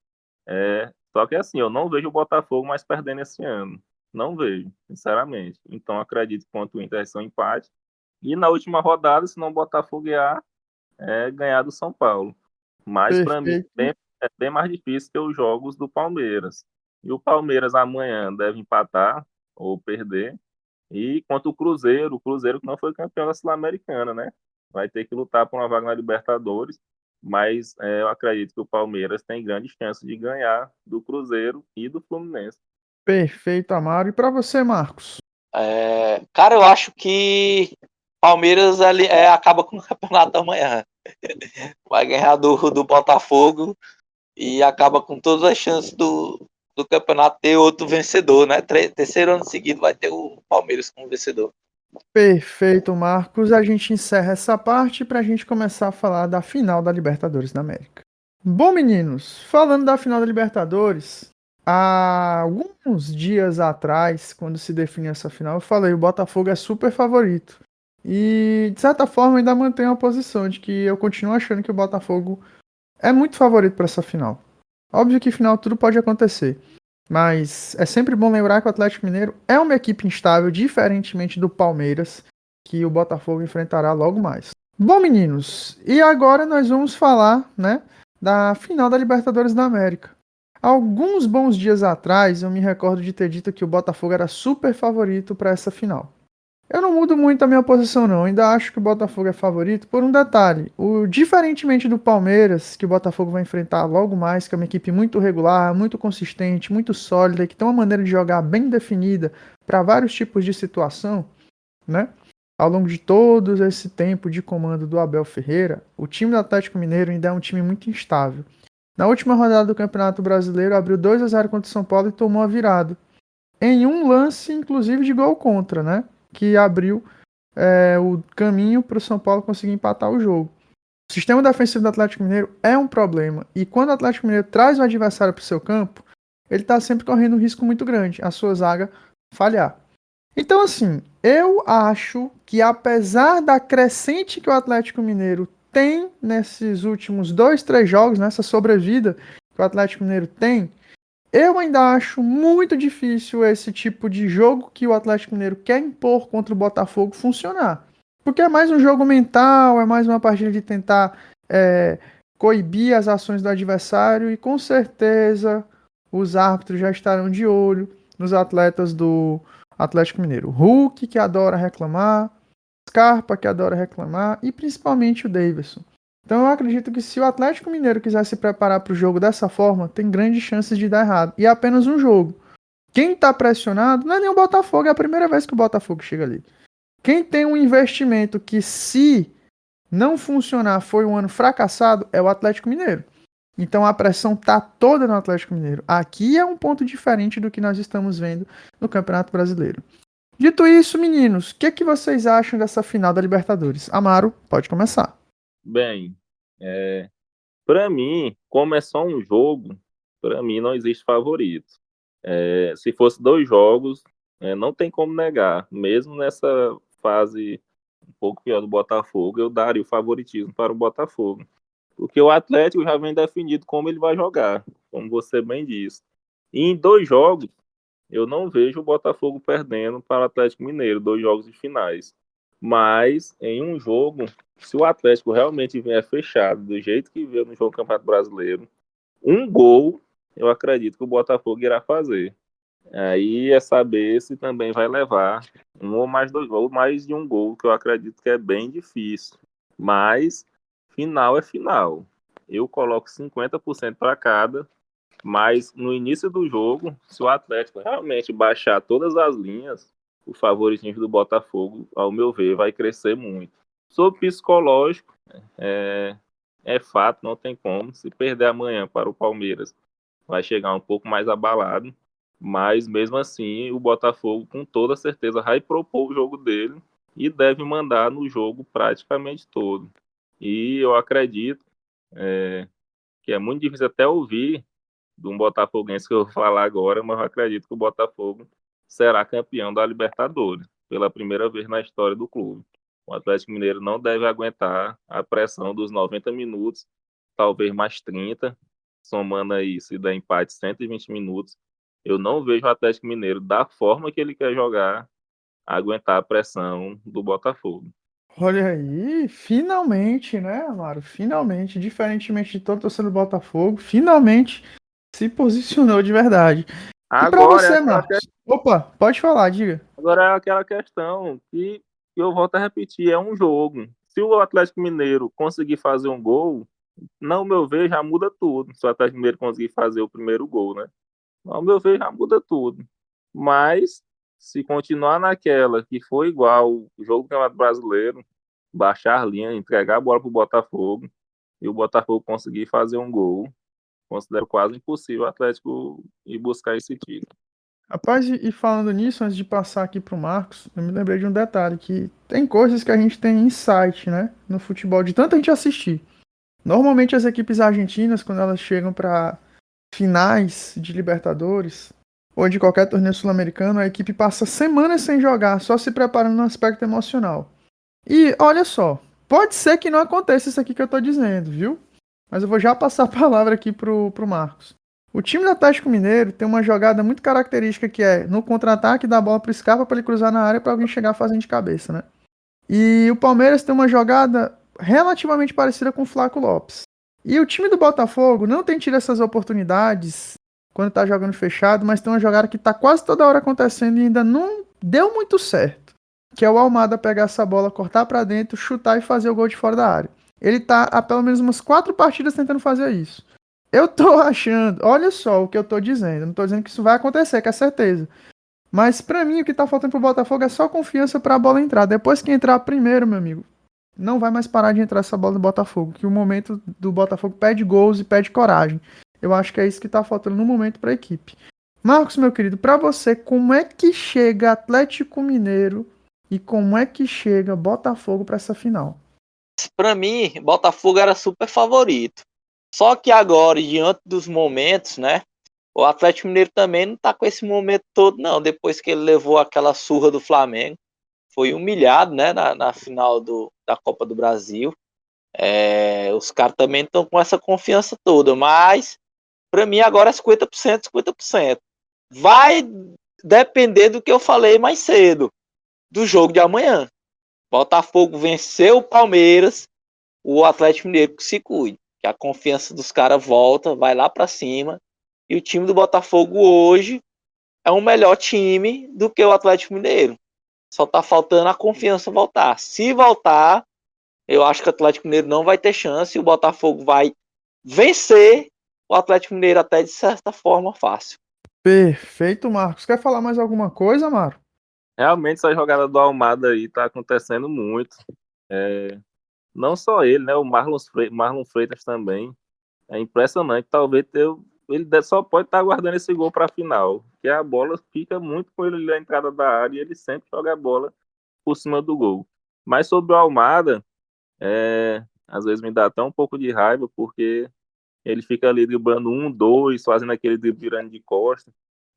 Só que assim, eu não vejo o Botafogo mais perdendo esse ano. Não vejo, sinceramente. Então acredito que contra o Inter vai ser um empate. E na última rodada, se não o Botafogo ganhar do São Paulo. Mas para mim Perfeito. é bem mais difícil que os jogos do Palmeiras. E o Palmeiras amanhã deve empatar ou perder. E quanto o Cruzeiro que não foi campeão da Sul-Americana, né? Vai ter que lutar por uma vaga na Libertadores. Mas eu acredito que o Palmeiras tem grande chance de ganhar do Cruzeiro e do Fluminense. Perfeito, Amaro. E para você, Marcos? Cara, eu acho que Palmeiras ali, acaba com o campeonato amanhã. Vai ganhar do Botafogo e acaba com todas as chances do campeonato ter outro vencedor, né? Terceiro ano seguido vai ter o Palmeiras como vencedor. Perfeito, Marcos. A gente encerra essa parte para a gente começar a falar da final da Libertadores da América. Bom, meninos, falando da final da Libertadores, há alguns dias atrás, quando se definiu essa final, eu falei: o Botafogo é super favorito. E, de certa forma, ainda mantenho a posição de que eu continuo achando que o Botafogo é muito favorito para essa final. Óbvio que final tudo pode acontecer. Mas é sempre bom lembrar que o Atlético Mineiro é uma equipe instável, diferentemente do Palmeiras, que o Botafogo enfrentará logo mais. Bom, meninos, e agora nós vamos falar, né, da final da Libertadores da América. Alguns bons dias atrás, eu me recordo de ter dito que o Botafogo era super favorito para essa final. Eu não mudo muito a minha posição, não. Ainda acho que o Botafogo é favorito por um detalhe. Diferentemente do Palmeiras, que o Botafogo vai enfrentar logo mais, que é uma equipe muito regular, muito consistente, muito sólida, que tem uma maneira de jogar bem definida para vários tipos de situação, né? Ao longo de todo esse tempo de comando do Abel Ferreira, o time do Atlético Mineiro ainda é um time muito instável. Na última rodada do Campeonato Brasileiro, abriu 2-0 contra o São Paulo e tomou a virada. Em um lance, inclusive, de gol contra, né? Que abriu o caminho para o São Paulo conseguir empatar o jogo. O sistema defensivo do Atlético Mineiro é um problema. E quando o Atlético Mineiro traz o adversário para o seu campo, ele está sempre correndo um risco muito grande, a sua zaga falhar. Então, assim, eu acho que apesar da crescente que o Atlético Mineiro tem nesses últimos 2, 3 jogos, nessa sobrevida que o Atlético Mineiro tem, eu ainda acho muito difícil esse tipo de jogo que o Atlético Mineiro quer impor contra o Botafogo funcionar. Porque é mais um jogo mental, é mais uma partida de tentar coibir as ações do adversário e com certeza os árbitros já estarão de olho nos atletas do Atlético Mineiro. Hulk, que adora reclamar, Scarpa, que adora reclamar, e principalmente o Davidson. Então eu acredito que se o Atlético Mineiro quiser se preparar para o jogo dessa forma, tem grandes chances de dar errado. E é apenas um jogo. Quem está pressionado não é nem o Botafogo, é a primeira vez que o Botafogo chega ali. Quem tem um investimento que, se não funcionar, foi um ano fracassado, é o Atlético Mineiro. Então a pressão tá toda no Atlético Mineiro. Aqui é um ponto diferente do que nós estamos vendo no Campeonato Brasileiro. Dito isso, meninos, o que vocês acham dessa final da Libertadores? Amaro, pode começar. Bem, para mim, como é só um jogo, para mim não existe favorito. Se fosse 2 jogos, não tem como negar. Mesmo nessa fase um pouco pior do Botafogo, eu daria o favoritismo para o Botafogo. Porque o Atlético já vem definido como ele vai jogar, como você bem disse. E em 2 jogos, eu não vejo o Botafogo perdendo para o Atlético Mineiro, 2 jogos de finais. Mas em um jogo, se o Atlético realmente vier fechado, do jeito que veio no jogo do Campeonato Brasileiro, um gol, eu acredito que o Botafogo irá fazer. Aí é saber se também vai levar um ou mais 2 gols, ou mais de um gol, que eu acredito que é bem difícil. Mas final é final. Eu coloco 50% para cada, mas no início do jogo, se o Atlético realmente baixar todas as linhas, o favoritismo do Botafogo, ao meu ver, vai crescer muito. Sobre psicológico, é fato, não tem como. Se perder amanhã para o Palmeiras, vai chegar um pouco mais abalado. Mas mesmo assim, o Botafogo, com toda certeza, vai propor o jogo dele e deve mandar no jogo praticamente todo. E eu acredito que é muito difícil até ouvir de um botafoguense que eu vou falar agora, mas eu acredito que o Botafogo será campeão da Libertadores pela primeira vez na história do clube. O Atlético Mineiro não deve aguentar a pressão dos 90 minutos, talvez mais 30, somando aí, se der empate, 120 minutos. Eu não vejo o Atlético Mineiro, da forma que ele quer jogar, aguentar a pressão do Botafogo. Olha aí, finalmente, né, Amaro? Finalmente, diferentemente de todo torcedor do Botafogo, finalmente se posicionou de verdade. E pra Agora, você, Marcos? Opa, pode falar, diga. agora é aquela questão que eu volto a repetir, é um jogo. Se o Atlético Mineiro conseguir fazer um gol, não, meu ver, já muda tudo. Se o Atlético Mineiro conseguir fazer o primeiro gol, né? Ao meu ver, já muda tudo. Mas, se continuar naquela que foi igual o jogo do Campeonato Brasileiro, baixar a linha, entregar a bola para o Botafogo e o Botafogo conseguir fazer um gol, considero quase impossível o Atlético ir buscar esse título. Rapaz, e falando nisso, antes de passar aqui pro Marcos, eu me lembrei de um detalhe, que tem coisas que a gente tem insight, né, no futebol, de tanta gente assistir. Normalmente as equipes argentinas, quando elas chegam para finais de Libertadores, ou de qualquer torneio sul-americano, a equipe passa semanas sem jogar, só se preparando no aspecto emocional. E olha só, pode ser que não aconteça isso aqui que eu tô dizendo, viu? Mas eu vou já passar a palavra aqui pro Marcos. O time do Atlético Mineiro tem uma jogada muito característica que é no contra-ataque dar a bola pro Scarpa para ele cruzar na área para alguém chegar fazendo de cabeça, né? E o Palmeiras tem uma jogada relativamente parecida com o Flaco Lopes. E o time do Botafogo não tem tido essas oportunidades quando tá jogando fechado, mas tem uma jogada que tá quase toda hora acontecendo e ainda não deu muito certo. Que é o Almada pegar essa bola, cortar para dentro, chutar e fazer o gol de fora da área. Ele tá há pelo menos umas 4 partidas tentando fazer isso. Eu tô achando, olha só o que eu tô dizendo, não tô dizendo que isso vai acontecer, que é certeza. Mas pra mim o que tá faltando pro Botafogo é só confiança pra bola entrar. Depois que entrar primeiro, meu amigo, não vai mais parar de entrar essa bola do Botafogo, que o momento do Botafogo pede gols e pede coragem. Eu acho que é isso que tá faltando no momento pra equipe. Marcos, meu querido, pra você, como é que chega Atlético Mineiro e como é que chega Botafogo pra essa final? Pra mim, Botafogo era super favorito. Só que agora, diante dos momentos, né? O Atlético Mineiro também não tá com esse momento todo, não. Depois que ele levou aquela surra do Flamengo, foi humilhado, né? Na final da Copa do Brasil. Os caras também estão com essa confiança toda. Mas, pra mim, agora é 50%, 50%. Vai depender do que eu falei mais cedo, do jogo de amanhã. Botafogo venceu o Palmeiras, o Atlético Mineiro que se cuide. Que a confiança dos caras volta, vai lá pra cima. E o time do Botafogo hoje é um melhor time do que o Atlético Mineiro. Só tá faltando a confiança voltar. Se voltar, eu acho que o Atlético Mineiro não vai ter chance e o Botafogo vai vencer o Atlético Mineiro até de certa forma fácil. Perfeito, Marcos. Quer falar mais alguma coisa, Maro? Realmente essa jogada do Almada aí tá acontecendo muito. Não só ele, né? O Marlon Freitas também. É impressionante. Talvez ele só pode estar guardando esse gol para a final. Que a bola fica muito com ele ali na entrada da área e ele sempre joga a bola por cima do gol. Mas sobre o Almada, às vezes me dá até um pouco de raiva, porque ele fica ali driblando 1, 2, fazendo aquele drible virando de costa,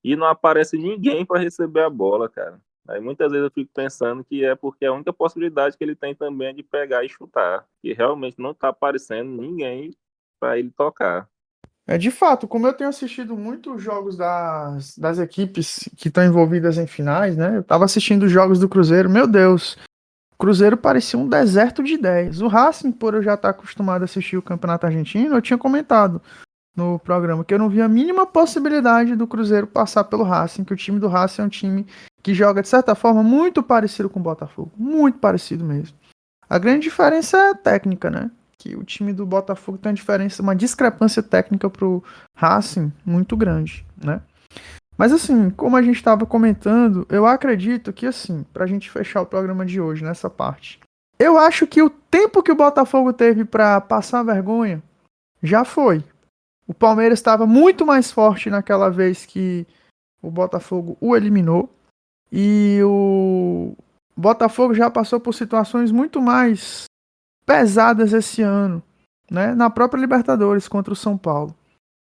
e não aparece ninguém para receber a bola, cara. Aí muitas vezes eu fico pensando que é porque a única possibilidade que ele tem também é de pegar e chutar, que realmente não tá aparecendo ninguém para ele tocar. De fato, como eu tenho assistido muitos jogos das equipes que estão envolvidas em finais, né? Eu tava assistindo os jogos do Cruzeiro, meu Deus, o Cruzeiro parecia um deserto de ideias. O Racing, por eu já estar acostumado a assistir o Campeonato Argentino, eu tinha comentado no programa que eu não via a mínima possibilidade do Cruzeiro passar pelo Racing, que o time do Racing é um time que joga, de certa forma, muito parecido com o Botafogo. Muito parecido mesmo. A grande diferença é a técnica, né? Que o time do Botafogo tem uma discrepância técnica pro Racing muito grande, né? Mas assim, como a gente estava comentando, eu acredito que assim, pra gente fechar o programa de hoje nessa parte, eu acho que o tempo que o Botafogo teve para passar vergonha já foi. O Palmeiras estava muito mais forte naquela vez que o Botafogo o eliminou. E o Botafogo já passou por situações muito mais pesadas esse ano, né? Na própria Libertadores contra o São Paulo,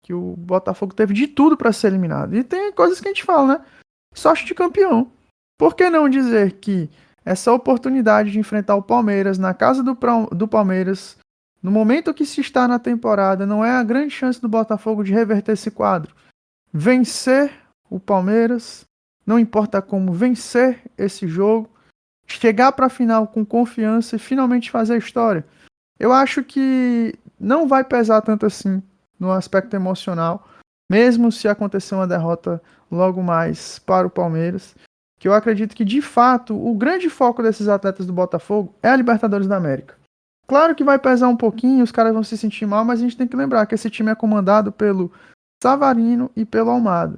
que o Botafogo teve de tudo para ser eliminado. E tem coisas que a gente fala, né? Sorte de campeão. Por que não dizer que essa oportunidade de enfrentar o Palmeiras na casa do Palmeiras, no momento que se está na temporada, não é a grande chance do Botafogo de reverter esse quadro. Vencer o Palmeiras, não importa como, vencer esse jogo, chegar para a final com confiança e finalmente fazer a história. Eu acho que não vai pesar tanto assim no aspecto emocional, mesmo se acontecer uma derrota logo mais para o Palmeiras, que eu acredito que, de fato, o grande foco desses atletas do Botafogo é a Libertadores da América. Claro que vai pesar um pouquinho, os caras vão se sentir mal, mas a gente tem que lembrar que esse time é comandado pelo Savarino e pelo Almada.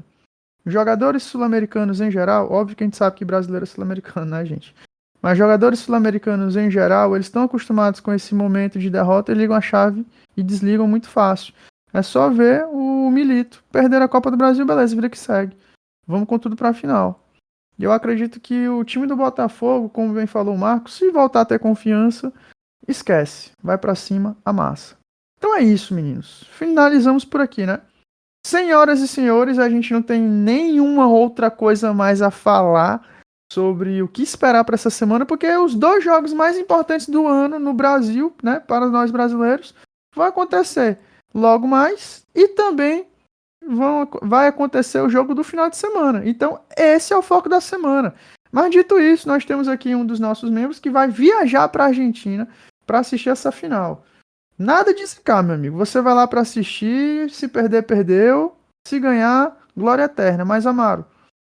Jogadores sul-americanos em geral, óbvio que a gente sabe que brasileiro é sul-americano, né, gente? Mas jogadores sul-americanos em geral, eles estão acostumados com esse momento de derrota e ligam a chave e desligam muito fácil. É só ver o Milito perder a Copa do Brasil, beleza, vida que segue. Vamos com tudo para a final. E eu acredito que o time do Botafogo, como bem falou o Marcos, se voltar a ter confiança, esquece. Vai para cima, amassa. Então é isso, meninos. Finalizamos por aqui, né? Senhoras e senhores, a gente não tem nenhuma outra coisa mais a falar sobre o que esperar para essa semana, porque os dois jogos mais importantes do ano no Brasil, né, para nós brasileiros, vão acontecer logo mais e também vai acontecer o jogo do final de semana. Então, esse é o foco da semana. Mas dito isso, nós temos aqui um dos nossos membros que vai viajar para a Argentina para assistir essa final. Nada de zicar, meu amigo. Você vai lá para assistir, se perder, perdeu. Se ganhar, glória eterna. Mas, Amaro,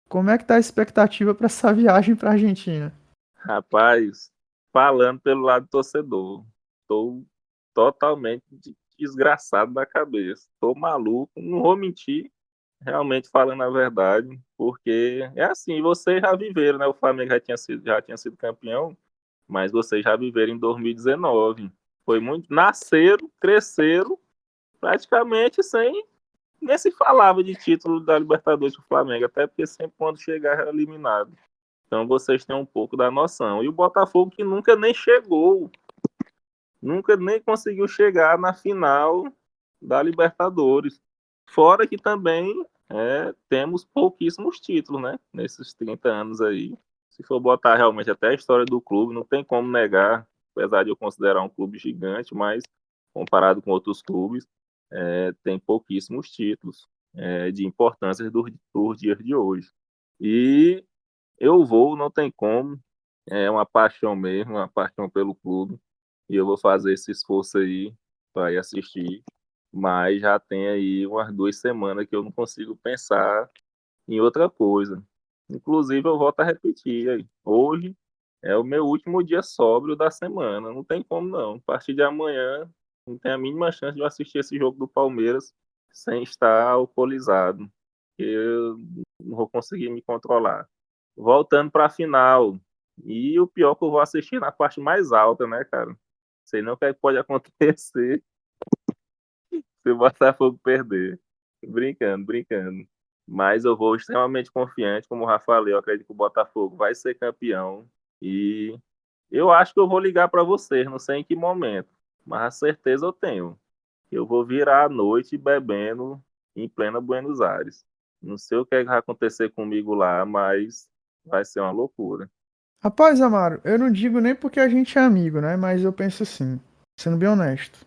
como é que tá a expectativa para essa viagem para a Argentina? Rapaz, falando pelo lado do torcedor, estou totalmente desgraçado da cabeça. Estou maluco, não vou mentir, realmente falando a verdade, porque é assim, vocês já viveram, né? O Flamengo já tinha sido campeão, mas vocês já viveram em 2019. Foi muito, nasceram, cresceram, praticamente sem, nem se falava de título da Libertadores pro Flamengo, até porque sempre quando chegar era eliminado. Então vocês têm um pouco da noção. E o Botafogo que nunca nem chegou, nunca nem conseguiu chegar na final da Libertadores. Fora que também temos pouquíssimos títulos, né? Nesses 30 anos aí. Se for botar realmente até a história do clube, não tem como negar, apesar de eu considerar um clube gigante, mas comparado com outros clubes, tem pouquíssimos títulos de importância dos dias de hoje. E eu vou, não tem como, é uma paixão mesmo, uma paixão pelo clube, e eu vou fazer esse esforço aí para ir assistir, mas já tem aí umas 2 semanas que eu não consigo pensar em outra coisa. Inclusive, eu volto a repetir aí, hoje é o meu último dia sóbrio da semana, não tem como não. A partir de amanhã, não tem a mínima chance de eu assistir esse jogo do Palmeiras sem estar alcoolizado, porque eu não vou conseguir me controlar. Voltando para a final, e o pior que eu vou assistir na parte mais alta, né, cara? Sei não o que pode acontecer se o Botafogo perder. Brincando, brincando. Mas eu vou extremamente confiante, como o Rafa falou, eu acredito que o Botafogo vai ser campeão. E eu acho que eu vou ligar para vocês, não sei em que momento, mas a certeza eu tenho. Eu vou virar a noite bebendo em plena Buenos Aires. Não sei o que vai acontecer comigo lá, mas vai ser uma loucura. Rapaz, Amaro, eu não digo nem porque a gente é amigo, né? Mas eu penso assim, sendo bem honesto.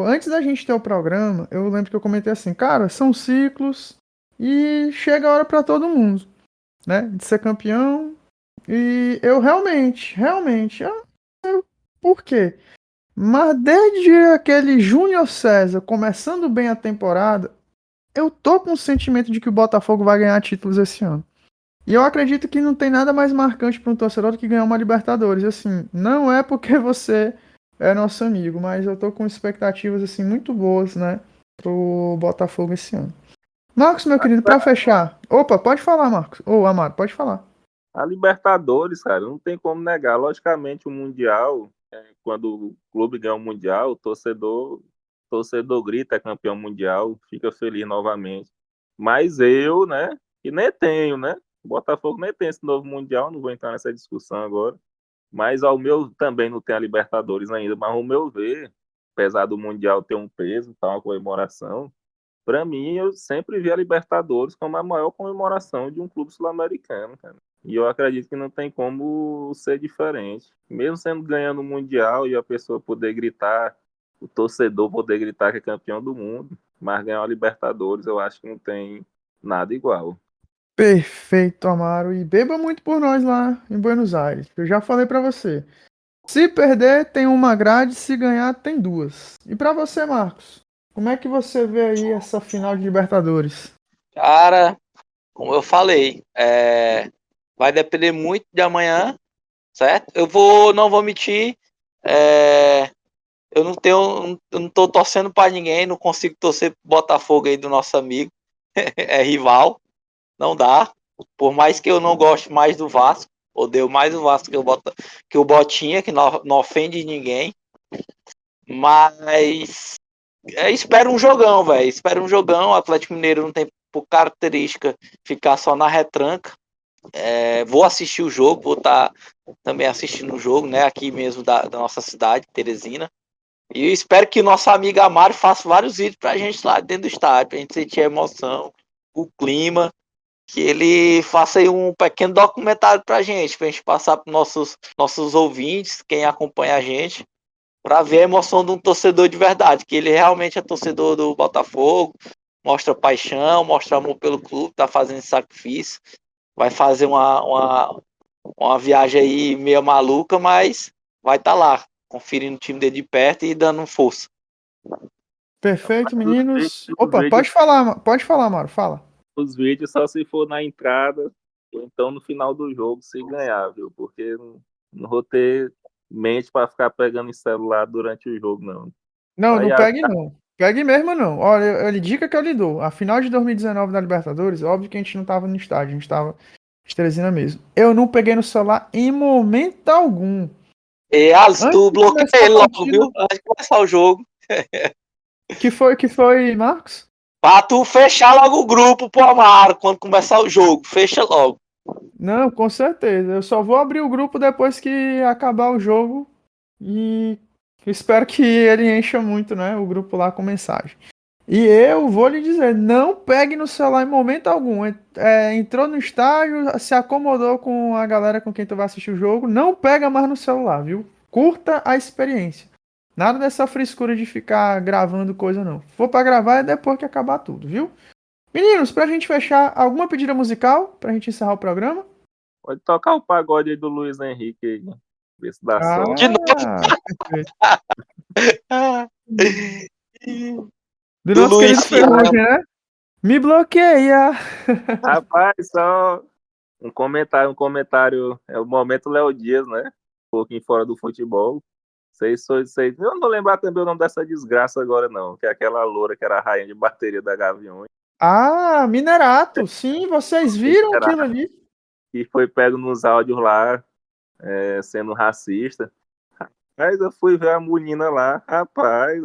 Antes da gente ter o programa, eu lembro que eu comentei assim, cara, são ciclos e chega a hora para todo mundo, né? De ser campeão. E eu realmente, por quê? Mas desde aquele Júnior César começando bem a temporada, eu tô com o sentimento de que o Botafogo vai ganhar títulos esse ano. E eu acredito que não tem nada mais marcante para um torcedor do que ganhar uma Libertadores. Assim, não é porque você é nosso amigo, mas eu tô com expectativas assim muito boas, né, pro Botafogo esse ano. Marcos, meu querido, para fechar. Opa, pode falar, Marcos. Ou Amado, pode falar. A Libertadores, cara, não tem como negar. Logicamente, o Mundial, quando o clube ganha o Mundial, o torcedor grita é campeão mundial, fica feliz novamente. Mas eu, né, que nem tenho, né? O Botafogo nem tem esse novo Mundial, não vou entrar nessa discussão agora. Mas ao meu também não tem a Libertadores ainda, mas ao meu ver, apesar do Mundial ter um peso, tá, uma comemoração, Para mim, eu sempre vi a Libertadores como a maior comemoração de um clube sul-americano, cara. E eu acredito que não tem como ser diferente. Mesmo sendo ganhando o Mundial e a pessoa poder gritar, o torcedor poder gritar que é campeão do mundo, mas ganhar a Libertadores eu acho que não tem nada igual. Perfeito, Amaro. E beba muito por nós lá em Buenos Aires. Eu já falei pra você. Se perder, tem uma grade. Se ganhar, tem duas. E pra você, Marcos? Como é que você vê aí essa final de Libertadores? Cara, como eu falei, vai depender muito de amanhã, certo? Não vou mentir, eu não tô torcendo pra ninguém, não consigo torcer pro Botafogo aí do nosso amigo, é rival, não dá. Por mais que eu não goste mais do Vasco, odeio mais o Vasco que o Botinha, que não ofende ninguém, mas espero um jogão, velho. Espero um jogão. O Atlético Mineiro não tem por característica ficar só na retranca. Vou assistir o jogo, vou estar também assistindo o jogo, né? Aqui mesmo da nossa cidade, Teresina. E eu espero que o nosso amigo Amaro faça vários vídeos pra gente lá dentro do estádio, pra gente sentir a emoção, o clima. Que ele faça aí um pequeno documentário pra gente passar para nossos ouvintes, quem acompanha a gente, para ver a emoção de um torcedor de verdade, que ele realmente é torcedor do Botafogo, mostra paixão, mostra amor pelo clube, tá fazendo sacrifício, vai fazer uma viagem aí meio maluca, mas vai estar lá, conferindo o time dele de perto e dando força. Perfeito, meninos. Os Opa, vídeos, pode falar, Amaro, fala. os vídeos só se for na entrada ou então no final do jogo, se ganhar, viu? Porque não vou ter mente para ficar pegando em celular durante o jogo, não. Não, Aí não pegue não. Pegue mesmo não. Olha, dica que eu lhe dou. A final de 2019 da Libertadores, óbvio que a gente não tava no estádio, a gente tava de Teresina mesmo. Eu não peguei no celular em momento algum. E Alisson, tu Antes de bloqueia começar ele a logo, partida- viu? Antes de começar o jogo. Que foi, Marcos? Pra tu fechar logo o grupo pro Amaro quando começar o jogo. Fecha logo. Não, com certeza. Eu só vou abrir o grupo depois que acabar o jogo e espero que ele encha muito, né, o grupo lá com mensagem. E eu vou lhe dizer, não pegue no celular em momento algum. Entrou no estádio, se acomodou com a galera com quem tu vai assistir o jogo, não pega mais no celular, viu? Curta a experiência. Nada dessa frescura de ficar gravando coisa, não. Se for pra gravar é depois que acabar tudo, viu? Meninos, pra gente fechar, alguma pedida musical pra gente encerrar o programa? pode tocar o pagode aí do Luiz Henrique aí, ver se dá sorte. De novo. Perfeito. Do Do nosso Luiz querido Fiel. Ferrugem, né? Me bloqueia. Rapaz, só um comentário, é o momento Léo Dias, né? Um pouquinho fora do futebol. Vocês, eu não vou lembrar também o nome dessa desgraça agora, não, que é aquela loura que era a rainha de bateria da Gaviões, Ah, Minerato. Sim, vocês viram aquilo ali? que foi pego nos áudios lá, sendo racista. Mas eu fui ver a menina lá, rapaz,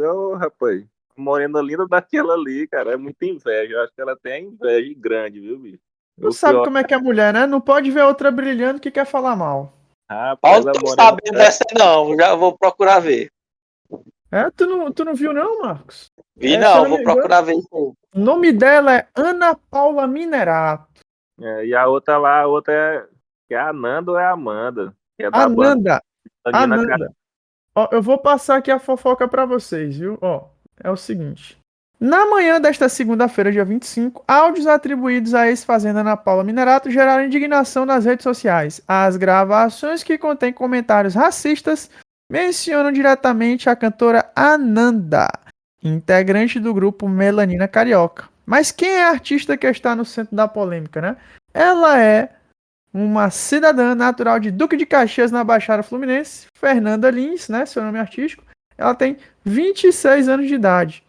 morena linda daquela ali, cara, é muita inveja. Eu acho que ela tem inveja grande, viu, bicho? Tu sabe como é que é mulher, né? Não pode ver outra brilhando que quer falar mal. Rapaz, Não a tô morena. sabendo dessa não. Já vou procurar ver. Tu não viu não, Marcos? Vi Se eu não, não vou me engano, procurar ver isso aí. o nome dela é Ana Paula Minerato. E a outra lá, que é a Nanda ou é a Amanda? Que é da banda Ananda. Nina Ananda. Ó, eu vou passar aqui a fofoca pra vocês, viu? Ó, é o seguinte. Na manhã desta segunda-feira, dia 25, áudios atribuídos à ex-fazenda Ana Paula Minerato geraram indignação nas redes sociais. As gravações que contêm comentários racistas mencionam diretamente a cantora Ananda, integrante do grupo Melanina Carioca. Mas quem é a artista que está no centro da polêmica, né? Ela é uma cidadã natural de Duque de Caxias, na Baixada Fluminense, Fernanda Lins, né, seu nome artístico. Ela tem 26 anos de idade.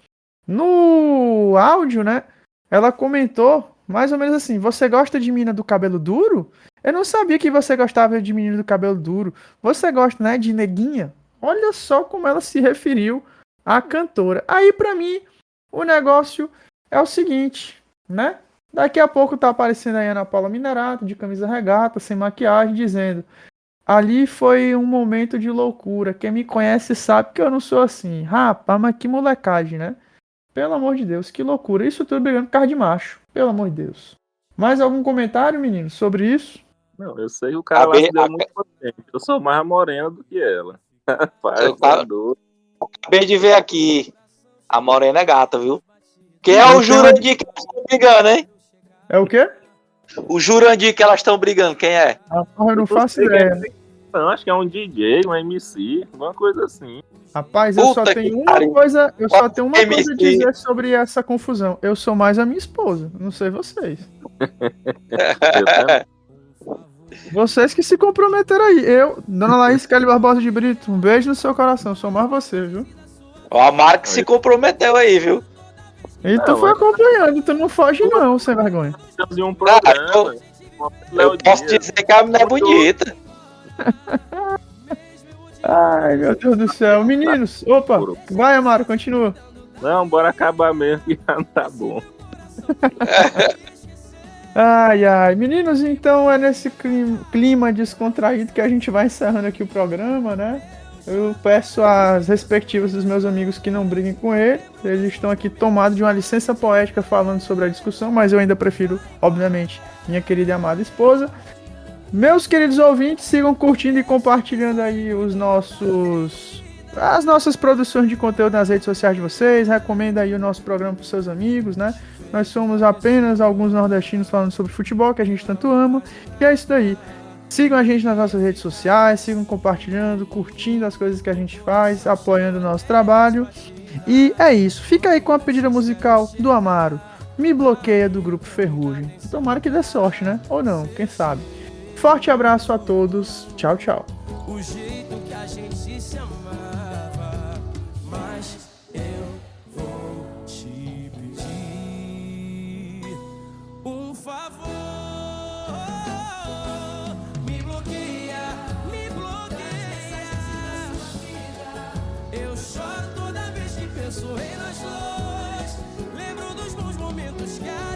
No áudio, né, ela comentou mais ou menos assim: você gosta de mina do cabelo duro? Eu não sabia que você gostava de menina do cabelo duro. Você gosta, né, de neguinha? Olha só como ela se referiu à cantora. Aí, pra mim, o negócio é o seguinte, né? Daqui a pouco tá aparecendo aí a Ana Paula Minerato, de camisa regata, sem maquiagem, dizendo: ali foi um momento de loucura. Quem me conhece sabe que eu não sou assim. Rapaz, mas que molecagem, né? Pelo amor de Deus, que loucura. Isso tudo brigando por causa de macho. Pelo amor de Deus. Mais algum comentário, menino, sobre isso? Não, eu sei que o cara lá se deu muito potente. Eu sou mais morena do que ela. Rapaz, tá doido. Acabei de ver aqui. A Morena é gata, viu? Quem é o Jurandir que elas estão brigando, hein? É o quê? O Jurandir que elas estão brigando, quem é? Eu não faço ideia. Não, acho que é um DJ, um MC, uma coisa assim. Rapaz, eu só tenho uma coisa a dizer sobre essa confusão. Eu sou mais a minha esposa, não sei vocês. Vocês que se comprometeram aí. Eu, Dona Laís Kelly Barbosa de Brito, um beijo no seu coração, sou mais você, viu? O Amaro que se comprometeu aí, viu? E tu foi acompanhando, tu não foge não, sem vergonha. Estamos em um programa. Eu posso dizer que a menina é bonita. Ai, meu Deus do céu. Meninos, opa, vai, Amaro, continua. Não, bora acabar mesmo que já não tá bom. Ai. Meninos, então é nesse clima descontraído que a gente vai encerrando aqui o programa, né? Eu peço às respectivas dos meus amigos que não briguem com ele. Eles estão aqui tomados de uma licença poética falando sobre a discussão, mas eu ainda prefiro, obviamente, minha querida e amada esposa. Meus queridos ouvintes, sigam curtindo e compartilhando aí as nossas produções de conteúdo nas redes sociais de vocês. Recomenda aí o nosso programa para os seus amigos, né? Nós somos apenas alguns nordestinos falando sobre futebol, que a gente tanto ama. E é isso daí. Sigam a gente nas nossas redes sociais, sigam compartilhando, curtindo as coisas que a gente faz, apoiando o nosso trabalho. E é isso. Fica aí com a pedida musical do Amaro. Me bloqueia do grupo Ferrugem. Tomara que dê sorte, né? Ou não, quem sabe. Forte abraço a todos. Tchau, tchau. O jeito que a gente se amava, mas eu vou te pedir um favor. Me bloqueia, me bloqueia. Eu choro toda vez que penso em nós dois. Lembro dos bons momentos que a